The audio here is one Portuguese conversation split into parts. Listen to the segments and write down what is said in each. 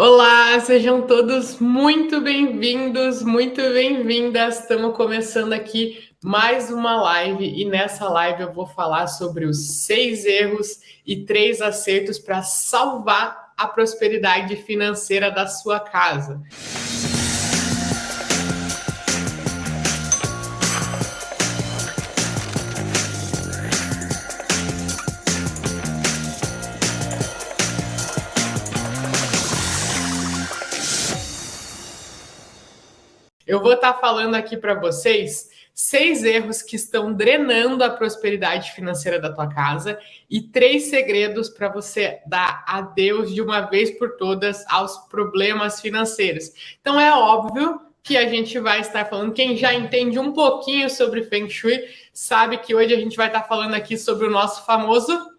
Olá, sejam todos muito bem-vindos, muito bem-vindas. Estamos começando aqui mais uma live e nessa live eu vou falar sobre os 6 erros e 3 acertos para salvar a prosperidade financeira da sua casa. Eu vou estar falando aqui para vocês 6 erros que estão drenando a prosperidade financeira da tua casa e 3 segredos para você dar adeus de uma vez por todas aos problemas financeiros. Então é óbvio que a gente vai estar falando, quem já entende um pouquinho sobre Feng Shui, sabe que hoje a gente vai estar falando aqui sobre o nosso famoso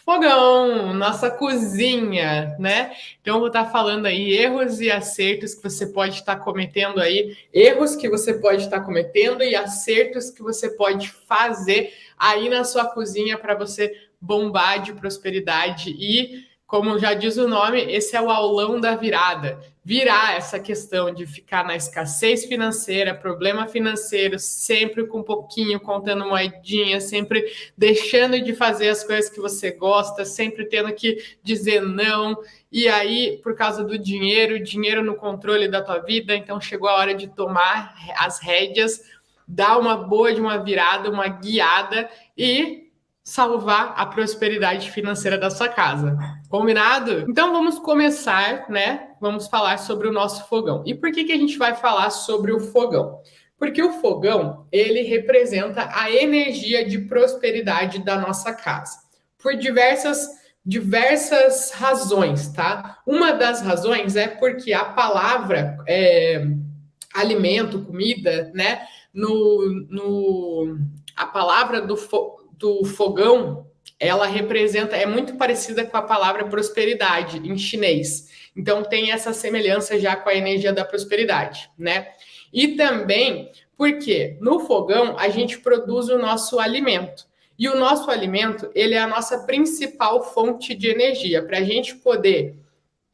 fogão, nossa cozinha, né? Então, eu vou estar falando aí erros e acertos que você pode estar cometendo aí, erros que você pode estar cometendo e acertos que você pode fazer aí na sua cozinha para você bombar de prosperidade e, como já diz o nome, esse é o aulão da virada. Virar essa questão de ficar na escassez financeira, problema financeiro, sempre com um pouquinho, contando moedinha, sempre deixando de fazer as coisas que você gosta, sempre tendo que dizer não. E aí, por causa do dinheiro no controle da tua vida, então chegou a hora de tomar as rédeas, dar uma boa de uma virada, uma guiada e salvar a prosperidade financeira da sua casa. Combinado? Então vamos começar, né? Vamos falar sobre o nosso fogão. E por que a gente vai falar sobre o fogão? Porque o fogão, ele representa a energia de prosperidade da nossa casa. Por diversas razões, tá? Uma das razões é porque a palavra alimento, comida, né? A palavra do fogão, ela representa, é muito parecida com a palavra prosperidade em chinês. Então tem essa semelhança já com a energia da prosperidade, né? E também porque no fogão a gente produz o nosso alimento. E o nosso alimento, ele é a nossa principal fonte de energia. Para a gente poder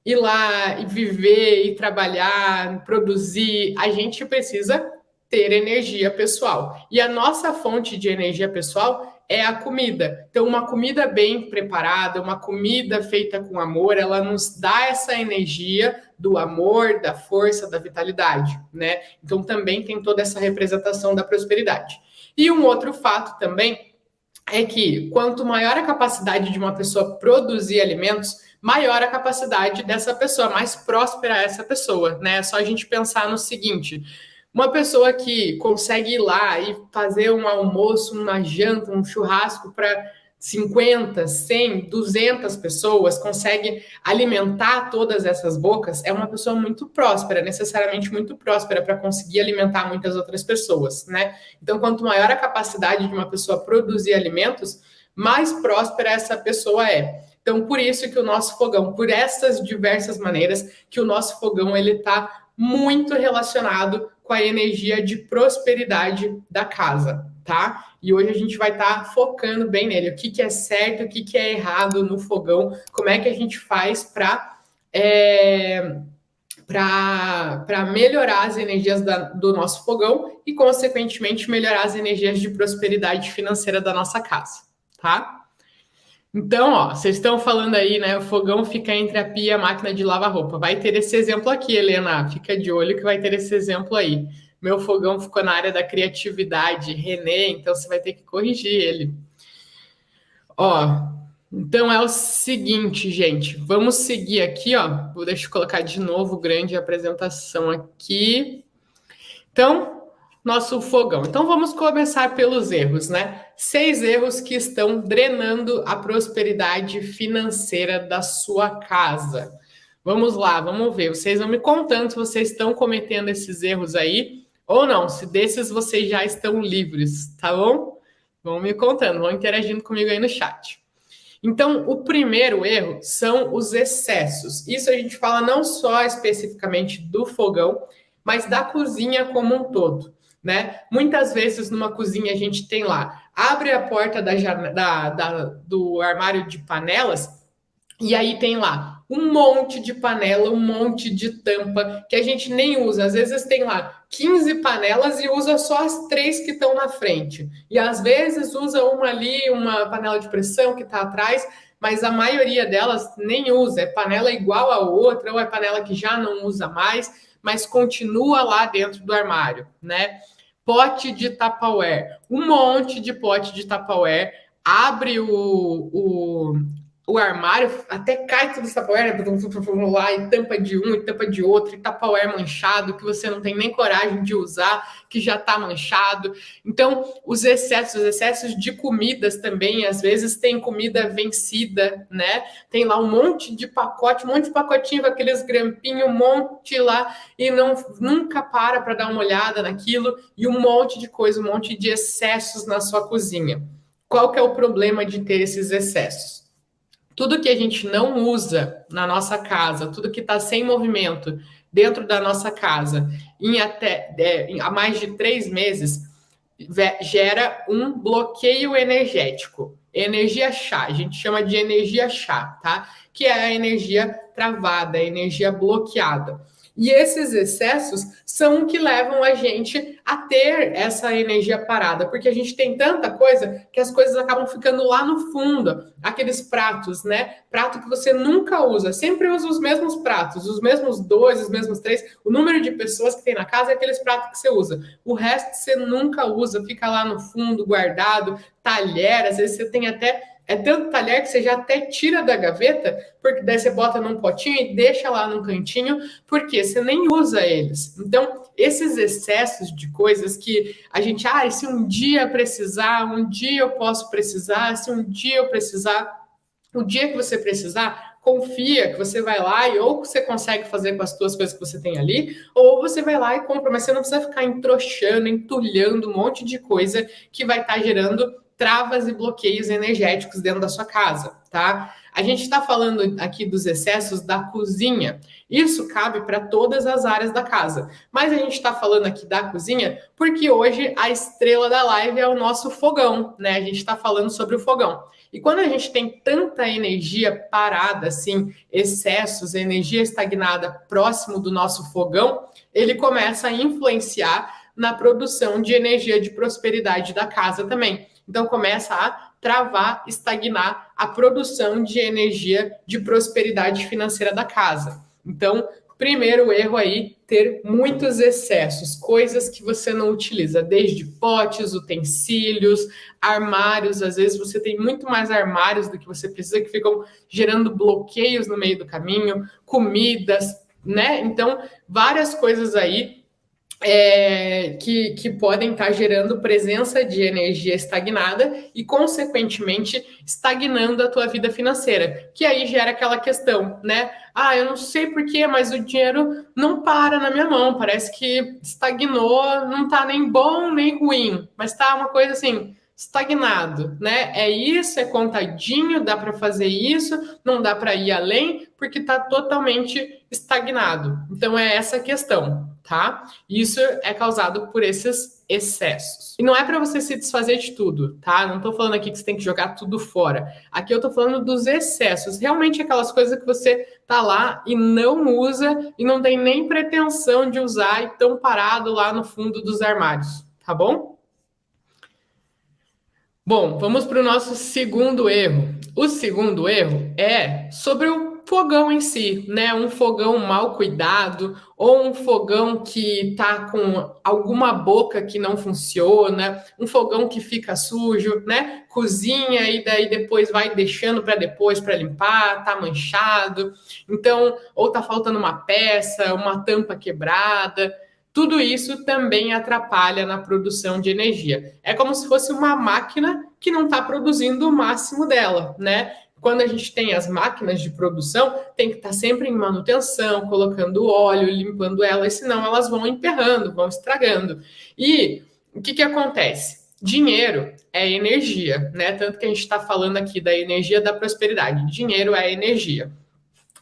ir lá e viver, e trabalhar, produzir, a gente precisa ter energia pessoal. E a nossa fonte de energia pessoal é a comida. Então, uma comida bem preparada, uma comida feita com amor, ela nos dá essa energia do amor, da força, da vitalidade, né? Então, também tem toda essa representação da prosperidade. E um outro fato também é que quanto maior a capacidade de uma pessoa produzir alimentos, maior a capacidade dessa pessoa, mais próspera é essa pessoa, né? É só a gente pensar no seguinte: uma pessoa que consegue ir lá e fazer um almoço, uma janta, um churrasco para 50, 100, 200 pessoas, consegue alimentar todas essas bocas, é uma pessoa muito próspera, necessariamente muito próspera para conseguir alimentar muitas outras pessoas, né? Então, quanto maior a capacidade de uma pessoa produzir alimentos, mais próspera essa pessoa é. Então, por isso que o nosso fogão, por essas diversas maneiras, que o nosso fogão ele está muito relacionado com a energia de prosperidade da casa, tá? E hoje a gente vai estar focando bem nele, o que é certo, o que é errado no fogão, como é que a gente faz para melhorar as energias do nosso fogão e, consequentemente, melhorar as energias de prosperidade financeira da nossa casa, tá? Então, ó, vocês estão falando aí, né? O fogão fica entre a pia e a máquina de lavar roupa. Vai ter esse exemplo aqui, Helena. Fica de olho que vai ter esse exemplo aí. Meu fogão ficou na área da criatividade, Renê, então você vai ter que corrigir ele. Ó, então é o seguinte, gente. Vamos seguir aqui, ó. Deixa eu colocar de novo grande apresentação aqui. Então, nosso fogão. Então vamos começar pelos erros, né? 6 erros que estão drenando a prosperidade financeira da sua casa. Vamos lá, vamos ver. Vocês vão me contando se vocês estão cometendo esses erros aí ou não. Se desses vocês já estão livres, tá bom? Vão me contando, vão interagindo comigo aí no chat. Então, o primeiro erro são os excessos. Isso a gente fala não só especificamente do fogão, mas da cozinha como um todo, né? Muitas vezes numa cozinha a gente tem lá, abre a porta do armário de panelas e aí tem lá um monte de panela, um monte de tampa que a gente nem usa. Às vezes tem lá 15 panelas e usa só as 3 que estão na frente. E às vezes usa uma ali, uma panela de pressão que está atrás, mas a maioria delas nem usa. É panela igual a outra, ou é panela que já não usa mais, mas continua lá dentro do armário, né? Pote de Tupperware, um monte de pote de Tupperware, abre o armário, até cai tudo esse Tupperware, lá, e tampa de um, e tampa de outro, e Tupperware manchado, que você não tem nem coragem de usar, que já está manchado. Então, os excessos de comidas também, às vezes tem comida vencida, né? Tem lá um monte de pacote, um monte de pacotinho com aqueles grampinhos, um monte lá, e nunca para dar uma olhada naquilo, e um monte de coisa, um monte de excessos na sua cozinha. Qual que é o problema de ter esses excessos? Tudo que a gente não usa na nossa casa, tudo que está sem movimento dentro da nossa casa, há mais de 3 meses, gera um bloqueio energético. Energia chá, a gente chama de energia chá, tá? Que é a energia travada, a energia bloqueada. E esses excessos são o que levam a gente a ter essa energia parada, porque a gente tem tanta coisa que as coisas acabam ficando lá no fundo. Aqueles pratos, né? Prato que você nunca usa, sempre usa os mesmos pratos, os mesmos 2, os mesmos 3. O número de pessoas que tem na casa é aqueles pratos que você usa. O resto você nunca usa, fica lá no fundo, guardado, talher, às vezes você tem até. É tanto talher que você já até tira da gaveta, porque daí você bota num potinho e deixa lá num cantinho, porque você nem usa eles. Então, esses excessos de coisas que a gente, se um dia precisar, um dia eu posso precisar, se um dia eu precisar, o dia que você precisar, confia que você vai lá e ou você consegue fazer com as duas coisas que você tem ali, ou você vai lá e compra, mas você não precisa ficar entrouxando, entulhando um monte de coisa que vai estar gerando travas e bloqueios energéticos dentro da sua casa, tá? A gente está falando aqui dos excessos da cozinha. Isso cabe para todas as áreas da casa. Mas a gente está falando aqui da cozinha porque hoje a estrela da live é o nosso fogão, né? A gente está falando sobre o fogão. E quando a gente tem tanta energia parada, assim, excessos, energia estagnada próximo do nosso fogão, ele começa a influenciar na produção de energia de prosperidade da casa também. Então começa a travar, estagnar a produção de energia de prosperidade financeira da casa. Então, primeiro erro aí, ter muitos excessos, coisas que você não utiliza, desde potes, utensílios, armários. Às vezes você tem muito mais armários do que você precisa, que ficam gerando bloqueios no meio do caminho, comidas, né? Então, várias coisas aí que podem estar gerando presença de energia estagnada e, consequentemente, estagnando a tua vida financeira. Que aí gera aquela questão, né? Eu não sei porquê, mas o dinheiro não para na minha mão. Parece que estagnou, não tá nem bom nem ruim, mas tá uma coisa assim, estagnado, né? É isso, é contadinho, dá para fazer isso, não dá para ir além, porque tá totalmente estagnado. Então é essa a questão, tá? Isso é causado por esses excessos. E não é para você se desfazer de tudo, tá? Não tô falando aqui que você tem que jogar tudo fora. Aqui eu tô falando dos excessos, realmente aquelas coisas que você tá lá e não usa e não tem nem pretensão de usar e estão parado lá no fundo dos armários, tá bom? Bom, vamos para o nosso segundo erro. O segundo erro é sobre o fogão em si, né? Um fogão mal cuidado ou um fogão que tá com alguma boca que não funciona, um fogão que fica sujo, né? Cozinha e daí depois vai deixando para depois para limpar, tá manchado. Então, ou tá faltando uma peça, uma tampa quebrada. Tudo isso também atrapalha na produção de energia. É como se fosse uma máquina que não está produzindo o máximo dela, né? Quando a gente tem as máquinas de produção, tem que estar sempre em manutenção, colocando óleo, limpando elas, senão elas vão emperrando, vão estragando. E o que acontece? Dinheiro é energia, né? Tanto que a gente está falando aqui da energia da prosperidade. Dinheiro é energia.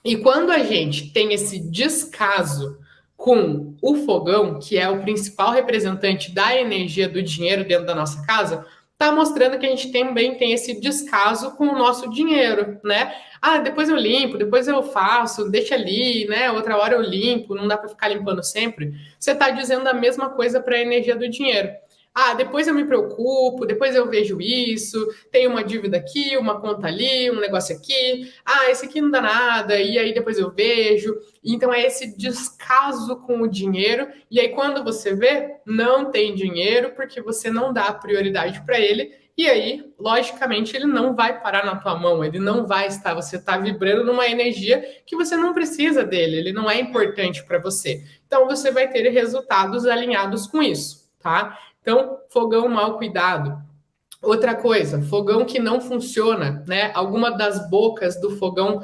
E quando a gente tem esse descaso com o fogão, que é o principal representante da energia do dinheiro dentro da nossa casa, tá mostrando que a gente também tem esse descaso com o nosso dinheiro, né? Ah, depois eu limpo, depois eu faço, deixa ali, né? Outra hora eu limpo, não dá para ficar limpando sempre. Você está dizendo a mesma coisa para a energia do dinheiro. Ah, depois eu me preocupo, depois eu vejo isso, tem uma dívida aqui, uma conta ali, um negócio aqui. Ah, esse aqui não dá nada, e aí depois eu vejo. Então é esse descaso com o dinheiro, e aí quando você vê, não tem dinheiro porque você não dá prioridade para ele, e aí, logicamente, ele não vai parar na tua mão, ele não vai estar, você está vibrando numa energia que você não precisa dele, ele não é importante para você. Então você vai ter resultados alinhados com isso, tá? Então, fogão mal cuidado. Outra coisa, fogão que não funciona, né? Alguma das bocas do fogão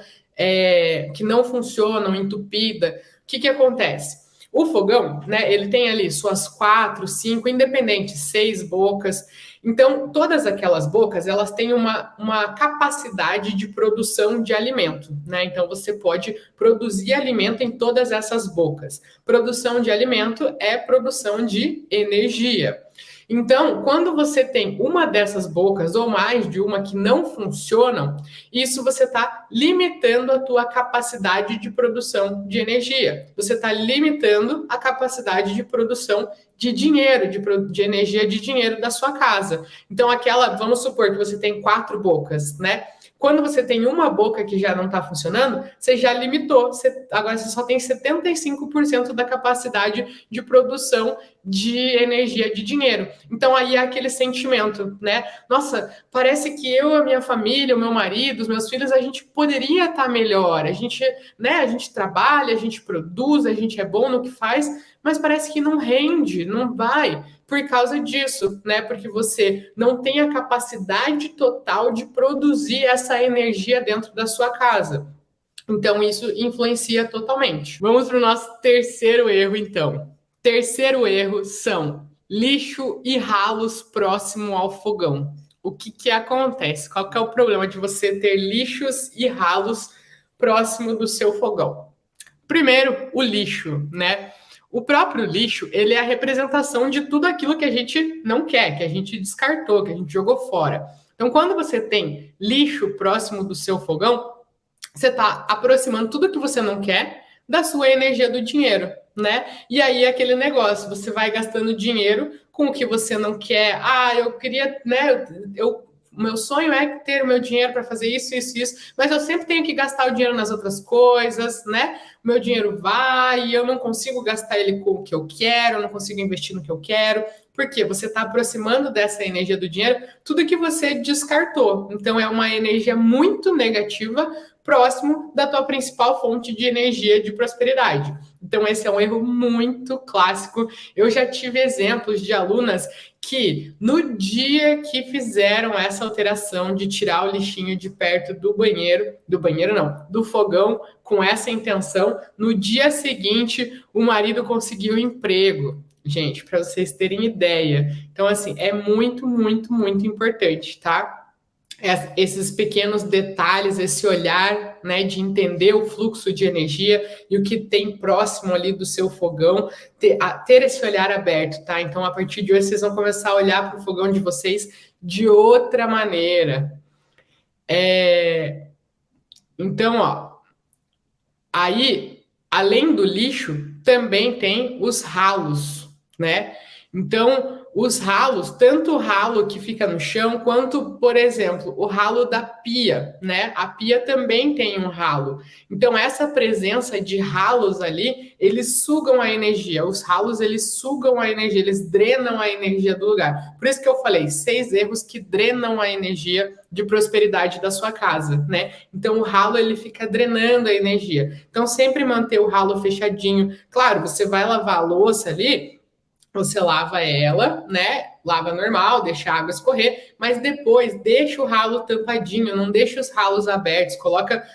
que não funcionam, entupida. O que acontece? O fogão, né? Ele tem ali suas 4, 5, independente, 6 bocas. Então, todas aquelas bocas, elas têm uma capacidade de produção de alimento, né? Então, você pode produzir alimento em todas essas bocas. Produção de alimento é produção de energia. Então, quando você tem uma dessas bocas ou mais de uma que não funcionam, isso você está limitando a tua capacidade de produção de energia. Você está limitando a capacidade de produção de dinheiro, de energia de dinheiro da sua casa. Então, vamos supor que você tem 4 bocas, né? Quando você tem uma boca que já não está funcionando, você já limitou. Agora você só tem 75% da capacidade de produção de energia de dinheiro. Então aí é aquele sentimento, né? Nossa, parece que eu, a minha família, o meu marido, os meus filhos, a gente poderia estar melhor. A gente, né, a gente trabalha, a gente produz, a gente é bom no que faz, mas parece que não rende, não vai por causa disso, né? Porque você não tem a capacidade total de produzir essa energia dentro da sua casa. Então, isso influencia totalmente. Vamos para o nosso terceiro erro, então. Terceiro erro são lixo e ralos próximo ao fogão. O que acontece? Qual que é o problema de você ter lixos e ralos próximo do seu fogão? Primeiro, o lixo, né? O próprio lixo, ele é a representação de tudo aquilo que a gente não quer, que a gente descartou, que a gente jogou fora. Então, quando você tem lixo próximo do seu fogão, você está aproximando tudo que você não quer da sua energia do dinheiro, né? E aí aquele negócio, você vai gastando dinheiro com o que você não quer. Ah, eu queria, né? Meu sonho é ter o meu dinheiro para fazer isso, isso, isso, mas eu sempre tenho que gastar o dinheiro nas outras coisas, né? O meu dinheiro vai e eu não consigo gastar ele com o que eu quero, eu não consigo investir no que eu quero. Porque você está aproximando dessa energia do dinheiro tudo que você descartou. Então é uma energia muito negativa próximo da tua principal fonte de energia de prosperidade. Então esse é um erro muito clássico. Eu já tive exemplos de alunas que no dia que fizeram essa alteração de tirar o lixinho de perto do banheiro não, do fogão, com essa intenção, no dia seguinte o marido conseguiu emprego. Gente, para vocês terem ideia. Então, assim, é muito, muito, muito importante, tá? Esses pequenos detalhes, esse olhar, né, de entender o fluxo de energia e o que tem próximo ali do seu fogão, ter esse olhar aberto, tá? Então, a partir de hoje, vocês vão começar a olhar para o fogão de vocês de outra maneira. Então, ó, aí, além do lixo, também tem os ralos, né? Então, os ralos, tanto o ralo que fica no chão, quanto, por exemplo, o ralo da pia, né? A pia também tem um ralo. Então, essa presença de ralos ali, eles sugam a energia. Os ralos, eles sugam a energia, eles drenam a energia do lugar. Por isso que eu falei, 6 erros que drenam a energia de prosperidade da sua casa, né? Então, o ralo, ele fica drenando a energia. Então, sempre manter o ralo fechadinho. Claro, você vai lavar a louça ali, você lava ela, né? Lava normal, deixa a água escorrer, mas depois deixa o ralo tampadinho, não deixa os ralos abertos. Coloca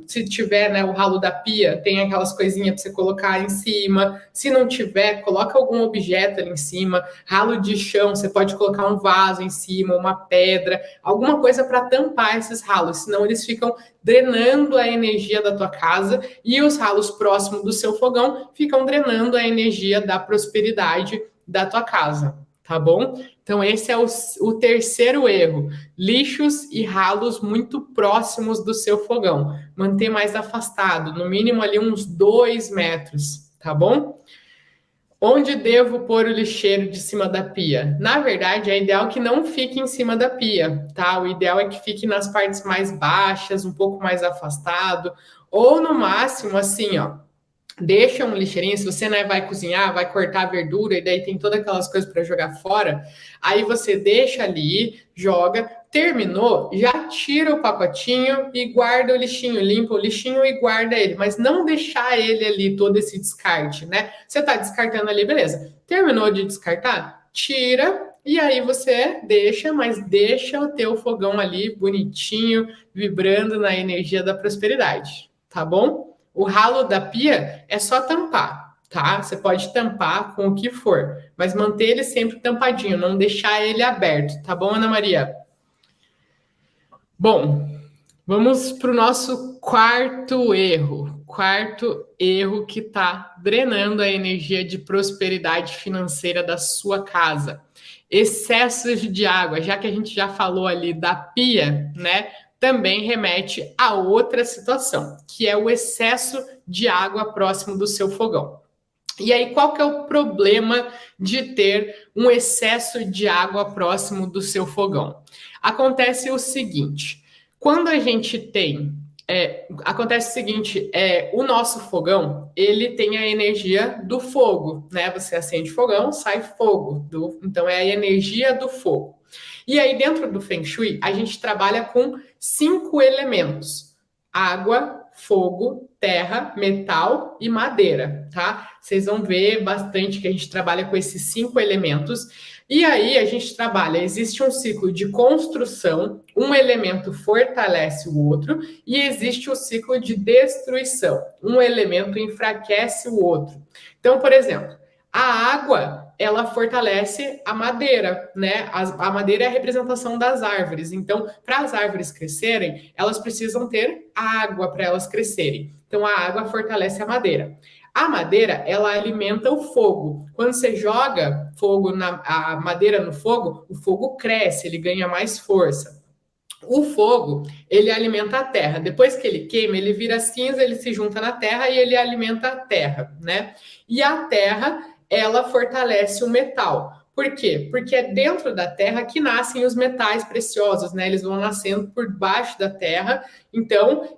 se tiver, né, o ralo da pia, tem aquelas coisinhas para você colocar em cima. Se não tiver, coloca algum objeto ali em cima. Ralo de chão, você pode colocar um vaso em cima, uma pedra, alguma coisa para tampar esses ralos, senão eles ficam drenando a energia da tua casa e os ralos próximos do seu fogão ficam drenando a energia da prosperidade da tua casa, tá? tá bom? Então, esse é o terceiro erro. Lixos e ralos muito próximos do seu fogão. Manter mais afastado, no mínimo ali uns 2 metros, tá bom? Onde devo pôr o lixeiro de cima da pia? Na verdade, é ideal que não fique em cima da pia, tá? O ideal é que fique nas partes mais baixas, um pouco mais afastado, ou no máximo, assim, ó, deixa um lixeirinho, se você, né, vai cozinhar, vai cortar verdura, e daí tem todas aquelas coisas para jogar fora, aí você deixa ali, joga, terminou, já tira o pacotinho e guarda o lixinho, limpa o lixinho e guarda ele, mas não deixar ele ali, todo esse descarte, né? Você tá descartando ali, beleza. Terminou de descartar? Tira, e aí você deixa, mas deixa o teu fogão ali bonitinho, vibrando na energia da prosperidade, tá bom? O ralo da pia é só tampar, tá? Você pode tampar com o que for, mas manter ele sempre tampadinho, não deixar ele aberto, tá bom, Ana Maria? Bom, vamos para o nosso quarto erro. Quarto erro que está drenando a energia de prosperidade financeira da sua casa. Excessos de água, já que a gente já falou ali da pia, né? Também remete a outra situação, que é o excesso de água próximo do seu fogão. E aí, qual que é o problema de ter um excesso de água próximo do seu fogão? Acontece o seguinte, quando a gente tem... acontece o seguinte, o nosso fogão, ele tem a energia do fogo, né? Você acende fogão, sai fogo. Então, é a energia do fogo. E aí, dentro do Feng Shui, a gente trabalha com 5 elementos. Água, fogo, terra, metal e madeira, tá? Vocês vão ver bastante que a gente trabalha com esses 5 elementos. E aí a gente trabalha, existe um ciclo de construção, um elemento fortalece o outro, e existe o ciclo de destruição, um elemento enfraquece o outro. Então, por exemplo, a água, ela fortalece a madeira, né? A madeira é a representação das árvores. Então, para as árvores crescerem, elas precisam ter água para elas crescerem. Então, a água fortalece a madeira. A madeira, ela alimenta o fogo. Quando você joga a madeira no fogo, o fogo cresce, ele ganha mais força. O fogo, ele alimenta a terra. Depois que ele queima, ele vira cinza, ele se junta na terra e ele alimenta a terra, né? E a terra, ela fortalece o metal. Por quê? Porque é dentro da terra que nascem os metais preciosos, né? Eles vão nascendo por baixo da terra. Então,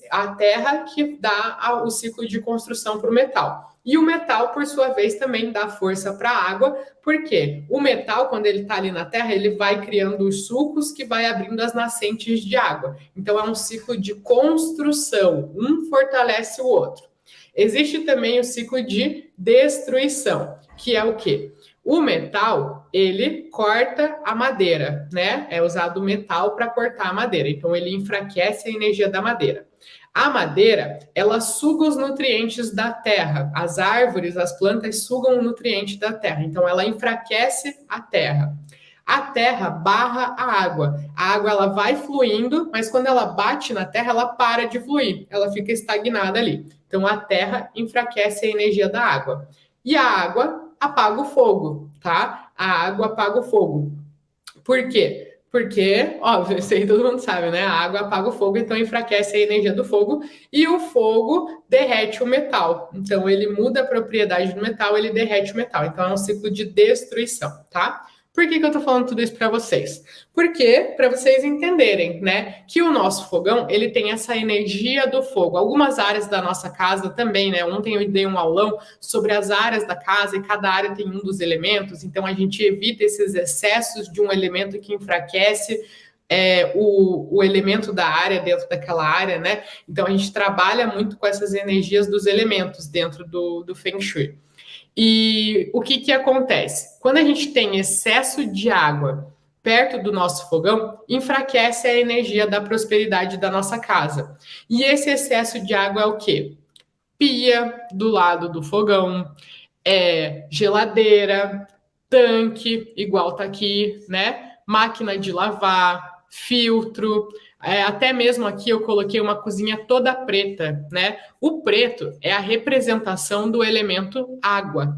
a terra que dá o ciclo de construção para o metal. E o metal, por sua vez, também dá força para a água, porque o metal, quando ele está ali na terra, ele vai criando os sulcos que vai abrindo as nascentes de água. Então, é um ciclo de construção, um fortalece o outro. Existe também o ciclo de destruição, que é o quê? O metal, ele corta a madeira, né? É usado o metal para cortar a madeira, então ele enfraquece a energia da madeira. A madeira, ela suga os nutrientes da terra. As árvores, as plantas sugam o nutriente da terra. Então, ela enfraquece a terra. A terra barra a água. A água, ela vai fluindo, mas quando ela bate na terra, ela para de fluir. Ela fica estagnada ali. Então, a terra enfraquece a energia da água. E a água apaga o fogo, tá? A água apaga o fogo. Por quê? Porque, óbvio, isso aí todo mundo sabe, né? A água apaga o fogo, então enfraquece a energia do fogo, e o fogo derrete o metal. Então, ele muda a propriedade do metal, ele derrete o metal. Então, é um ciclo de destruição, tá? Por que eu tô falando tudo isso para vocês? Porque, para vocês entenderem, né, que o nosso fogão, ele tem essa energia do fogo. Algumas áreas da nossa casa também, né? Ontem eu dei um aulão sobre as áreas da casa e cada área tem um dos elementos, então a gente evita esses excessos de um elemento que enfraquece o elemento da área dentro daquela área, né? Então a gente trabalha muito com essas energias dos elementos dentro do Feng Shui. E o que acontece? Quando a gente tem excesso de água perto do nosso fogão, enfraquece a energia da prosperidade da nossa casa. E esse excesso de água é o quê? Pia do lado do fogão, geladeira, tanque, igual tá aqui, né? Máquina de lavar, filtro, até mesmo aqui eu coloquei uma cozinha toda preta, né? O preto é a representação do elemento água.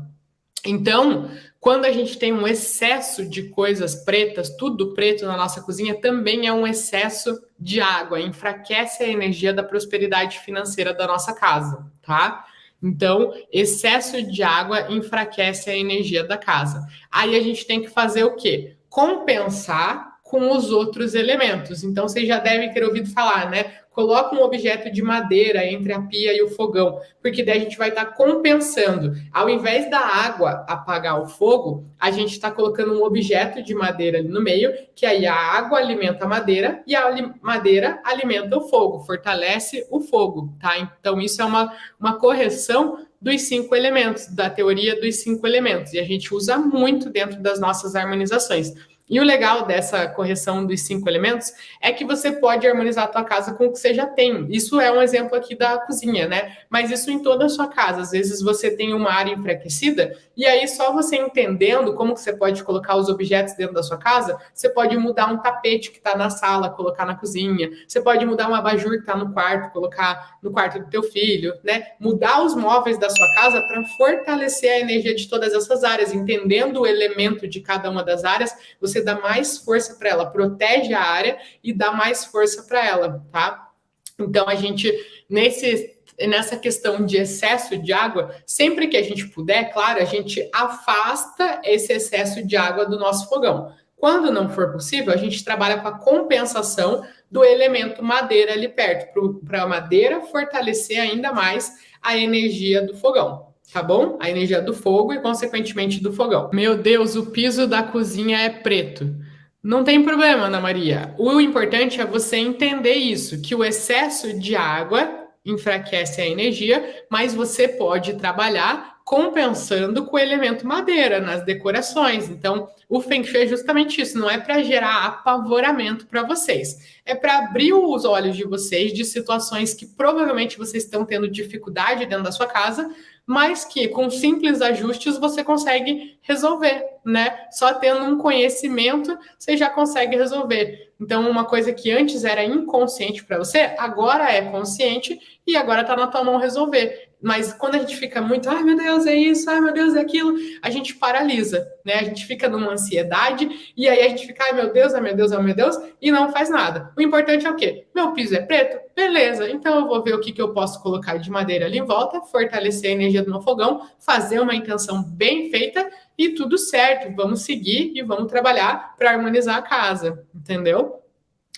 Então, quando a gente tem um excesso de coisas pretas, tudo preto na nossa cozinha, também é um excesso de água, enfraquece a energia da prosperidade financeira da nossa casa, tá? Então, excesso de água enfraquece a energia da casa. Aí a gente tem que fazer o quê? Compensar com os outros elementos. Então, vocês já devem ter ouvido falar, né? Coloca um objeto de madeira entre a pia e o fogão, porque daí a gente vai estar compensando. Ao invés da água apagar o fogo, a gente está colocando um objeto de madeira ali no meio, que aí a água alimenta a madeira e a madeira alimenta o fogo, fortalece o fogo, tá? Então, isso é uma correção dos 5 elementos, da teoria dos 5 elementos, e a gente usa muito dentro das nossas harmonizações. E o legal dessa correção dos 5 elementos é que você pode harmonizar a tua casa com o que você já tem. Isso é um exemplo aqui da cozinha, né? Mas isso em toda a sua casa. Às vezes você tem uma área enfraquecida e aí só você entendendo como que você pode colocar os objetos dentro da sua casa, você pode mudar um tapete que está na sala, colocar na cozinha. Você pode mudar um abajur que está no quarto, colocar no quarto do teu filho, né? Mudar os móveis da sua casa para fortalecer a energia de todas essas áreas, entendendo o elemento de cada uma das áreas, você dá mais força para ela, protege a área e dá mais força para ela, tá? Então a gente nessa questão de excesso de água, sempre que a gente puder, claro, a gente afasta esse excesso de água do nosso fogão. Quando não for possível, a gente trabalha com a compensação do elemento madeira ali perto, para a madeira fortalecer ainda mais a energia do fogão. Tá bom? A energia do fogo e, consequentemente, do fogão. Meu Deus, o piso da cozinha é preto. Não tem problema, Ana Maria. O importante é você entender isso, que o excesso de água enfraquece a energia, mas você pode trabalhar compensando com o elemento madeira nas decorações. Então, o Feng Shui é justamente isso, não é para gerar apavoramento para vocês, é para abrir os olhos de vocês de situações que provavelmente vocês estão tendo dificuldade dentro da sua casa, mas que com simples ajustes você consegue resolver, né? Só tendo um conhecimento, você já consegue resolver. Então, uma coisa que antes era inconsciente para você, agora é consciente e agora está na tua mão resolver. Mas quando a gente fica muito, ai meu Deus, é isso, ai meu Deus, é aquilo, a gente paralisa, né? A gente fica numa ansiedade e aí a gente fica, ai meu Deus, ai meu Deus, ai meu Deus, e não faz nada. O importante é o quê? Meu piso é preto? Beleza, então eu vou ver o que eu posso colocar de madeira ali em volta, fortalecer a energia do meu fogão, fazer uma intenção bem feita e tudo certo. Vamos seguir e vamos trabalhar para harmonizar a casa, entendeu?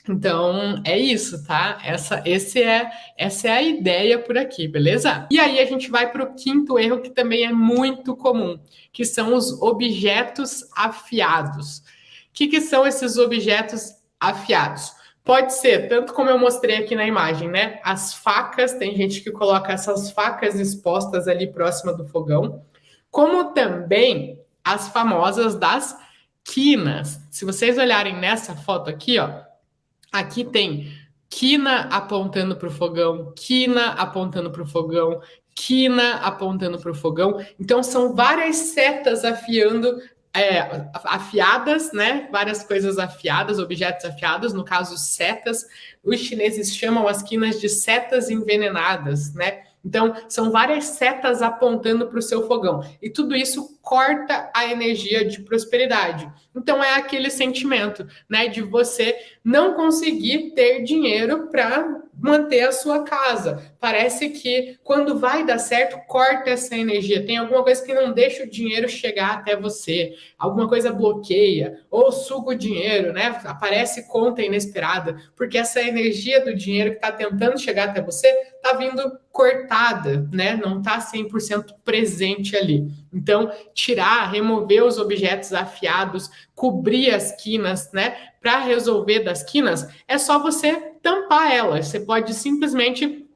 Então, é isso, tá? Essa é a ideia por aqui, beleza? E aí a gente vai para o quinto erro, que também é muito comum, que são os objetos afiados. O que são esses objetos afiados? Pode ser, tanto como eu mostrei aqui na imagem, né? As facas, tem gente que coloca essas facas expostas ali próxima do fogão, como também as famosas das quinas. Se vocês olharem nessa foto aqui, ó, aqui tem quina apontando para o fogão, quina apontando para o fogão, quina apontando para o fogão. Então, são várias setas afiadas, né? Várias coisas afiadas, objetos afiados, no caso, setas. Os chineses chamam as quinas de setas envenenadas, né? Então, são várias setas apontando para o seu fogão. E tudo isso corta a energia de prosperidade. Então, é aquele sentimento, né, de você não conseguir ter dinheiro para manter a sua casa. Parece que quando vai dar certo, corta essa energia. Tem alguma coisa que não deixa o dinheiro chegar até você. Alguma coisa bloqueia ou suga o dinheiro, né? Aparece conta inesperada, porque essa energia do dinheiro que está tentando chegar até você está vindo cortada, né? Não está 100% presente ali. Então, tirar, remover os objetos afiados, cobrir as quinas, né? Para resolver das quinas, é só você tampar elas. Você pode simplesmente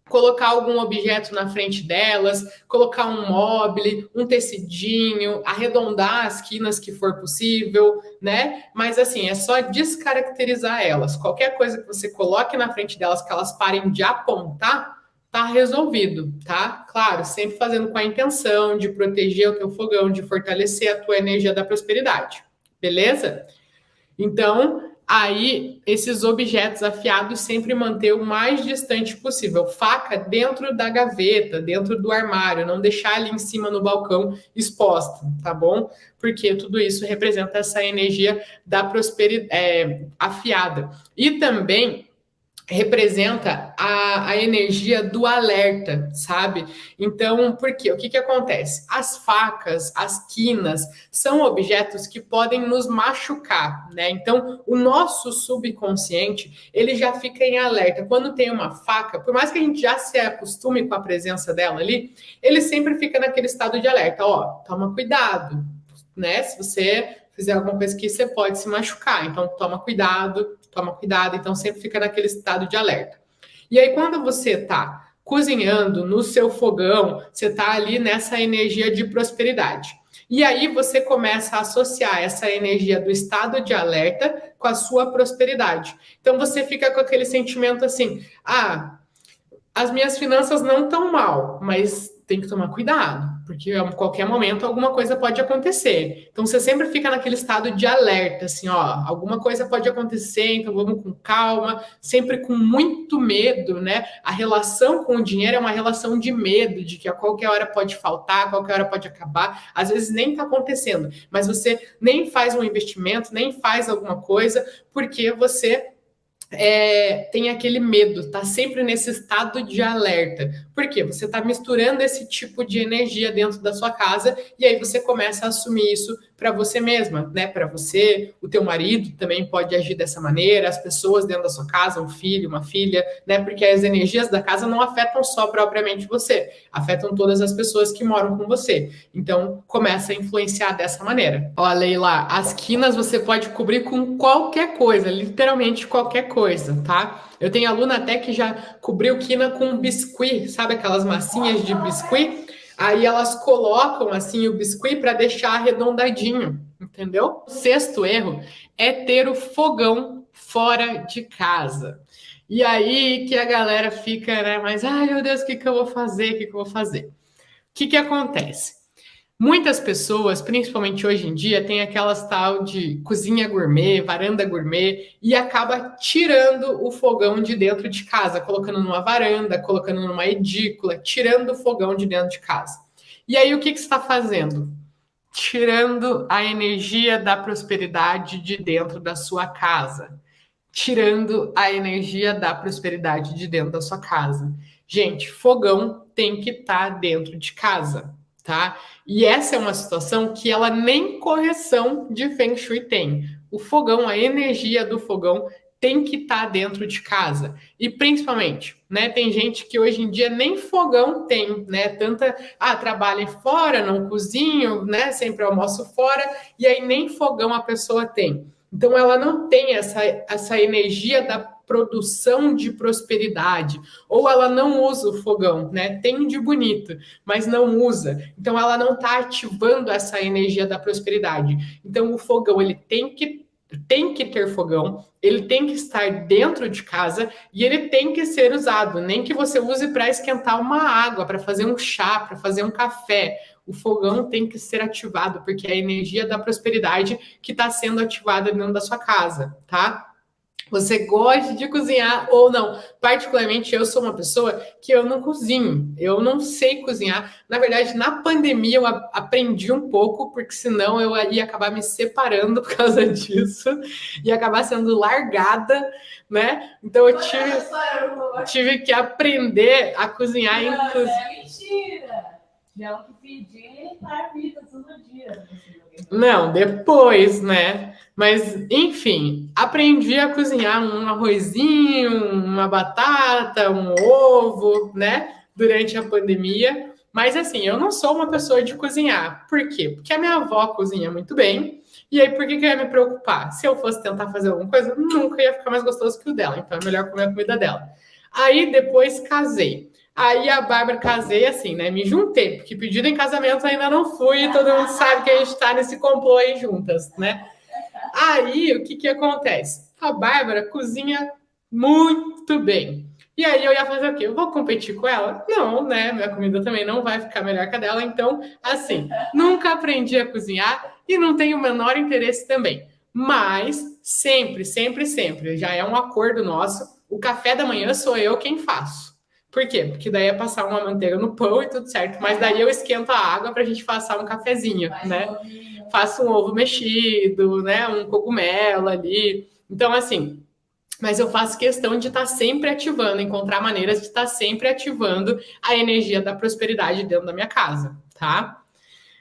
colocar algum objeto na frente delas, colocar um mobile, um tecidinho, arredondar as quinas que for possível, né? Mas assim, é só descaracterizar elas. Qualquer coisa que você coloque na frente delas, que elas parem de apontar, tá resolvido, tá? Claro, sempre fazendo com a intenção de proteger o teu fogão, de fortalecer a tua energia da prosperidade. Beleza? Então, aí esses objetos afiados sempre manter o mais distante possível. Faca dentro da gaveta, dentro do armário, não deixar ali em cima no balcão exposta, tá bom? Porque tudo isso representa essa energia da prosperidade afiada. E também representa a energia do alerta, sabe? Então, por quê? O que acontece? As facas, as quinas, são objetos que podem nos machucar, né? Então, o nosso subconsciente, ele já fica em alerta. Quando tem uma faca, por mais que a gente já se acostume com a presença dela ali, ele sempre fica naquele estado de alerta. Ó, toma cuidado, né? Se você fizer alguma coisa que você pode se machucar, então toma cuidado, então sempre fica naquele estado de alerta. E aí, quando você está cozinhando no seu fogão, você está ali nessa energia de prosperidade. E aí você começa a associar essa energia do estado de alerta com a sua prosperidade. Então você fica com aquele sentimento assim: ah, as minhas finanças não estão mal, mas tem que tomar cuidado, porque a qualquer momento alguma coisa pode acontecer. Então você sempre fica naquele estado de alerta, assim, ó, alguma coisa pode acontecer, então vamos com calma, sempre com muito medo, né? A relação com o dinheiro é uma relação de medo, de que a qualquer hora pode faltar, a qualquer hora pode acabar, às vezes nem está acontecendo, mas você nem faz um investimento, nem faz alguma coisa, porque você tem aquele medo, tá sempre nesse estado de alerta. Por quê? Você está misturando esse tipo de energia dentro da sua casa e aí você começa a assumir isso para você mesma, né? Para você, o teu marido também pode agir dessa maneira, as pessoas dentro da sua casa, um filho, uma filha, né? Porque as energias da casa não afetam só propriamente você, afetam todas as pessoas que moram com você. Então, começa a influenciar dessa maneira. Olha, Leila, as quinas você pode cobrir com qualquer coisa, literalmente qualquer coisa, tá? Eu tenho aluna até que já cobriu quina com biscuit, sabe aquelas massinhas de biscuit? Aí elas colocam assim o biscuit para deixar arredondadinho, entendeu? O sexto erro é ter o fogão fora de casa. E aí que a galera fica, né? Mas, ai meu Deus, o que eu vou fazer? O que eu vou fazer? O que acontece? Muitas pessoas, principalmente hoje em dia, tem aquelas tal de cozinha gourmet, varanda gourmet, e acaba tirando o fogão de dentro de casa, colocando numa varanda, colocando numa edícula, tirando o fogão de dentro de casa. E aí o que você está fazendo? Tirando a energia da prosperidade de dentro da sua casa. Tirando a energia da prosperidade de dentro da sua casa. Gente, fogão tem que estar dentro de casa, tá? E essa é uma situação que ela nem correção de Feng Shui tem. O fogão, a energia do fogão tem que estar dentro de casa. E principalmente, né, tem gente que hoje em dia nem fogão tem, né? Trabalha fora, não cozinho, né? Sempre almoço fora, e aí nem fogão a pessoa tem. Então ela não tem essa energia da produção de prosperidade, ou ela não usa o fogão, né? Tem de bonito, mas não usa. Então ela não está ativando essa energia da prosperidade. Então o fogão ele tem que ter fogão, ele tem que estar dentro de casa e ele tem que ser usado, nem que você use para esquentar uma água, para fazer um chá, para fazer um café. O fogão tem que ser ativado, porque é a energia da prosperidade que está sendo ativada dentro da sua casa, tá? Você gosta de cozinhar ou não? Particularmente, eu sou uma pessoa que eu não cozinho, eu não sei cozinhar. Na verdade, na pandemia eu aprendi um pouco, porque senão eu ia acabar me separando por causa disso, ia acabar sendo largada, né? Então eu tive que aprender a cozinhar. É mentira! Não, que pedir a vida todo dia. Não, depois, né? Mas, enfim, aprendi a cozinhar um arrozinho, uma batata, um ovo, né? Durante a pandemia. Mas, assim, eu não sou uma pessoa de cozinhar. Por quê? Porque a minha avó cozinha muito bem. E aí, por que eu ia me preocupar? Se eu fosse tentar fazer alguma coisa, nunca ia ficar mais gostoso que o dela. Então, é melhor comer a comida dela. Aí, depois, casei. Aí a Bárbara casei assim, né? Me juntei, porque pedido em casamento ainda não fui, e todo mundo sabe que a gente tá nesse complô aí juntas, né? Aí o que acontece? A Bárbara cozinha muito bem. E aí eu ia fazer o quê? Eu vou competir com ela? Não, né? Minha comida também não vai ficar melhor que a dela. Então, assim, nunca aprendi a cozinhar e não tenho o menor interesse também. Mas sempre, sempre, sempre, já é um acordo nosso, o café da manhã sou eu quem faço. Por quê? Porque daí é passar uma manteiga no pão e tudo certo, mas daí eu esquento a água pra gente passar um cafezinho, né? Faço um ovo mexido, né? Um cogumelo ali. Então, assim, mas eu faço questão de estar sempre ativando, encontrar maneiras de estar sempre ativando a energia da prosperidade dentro da minha casa, tá?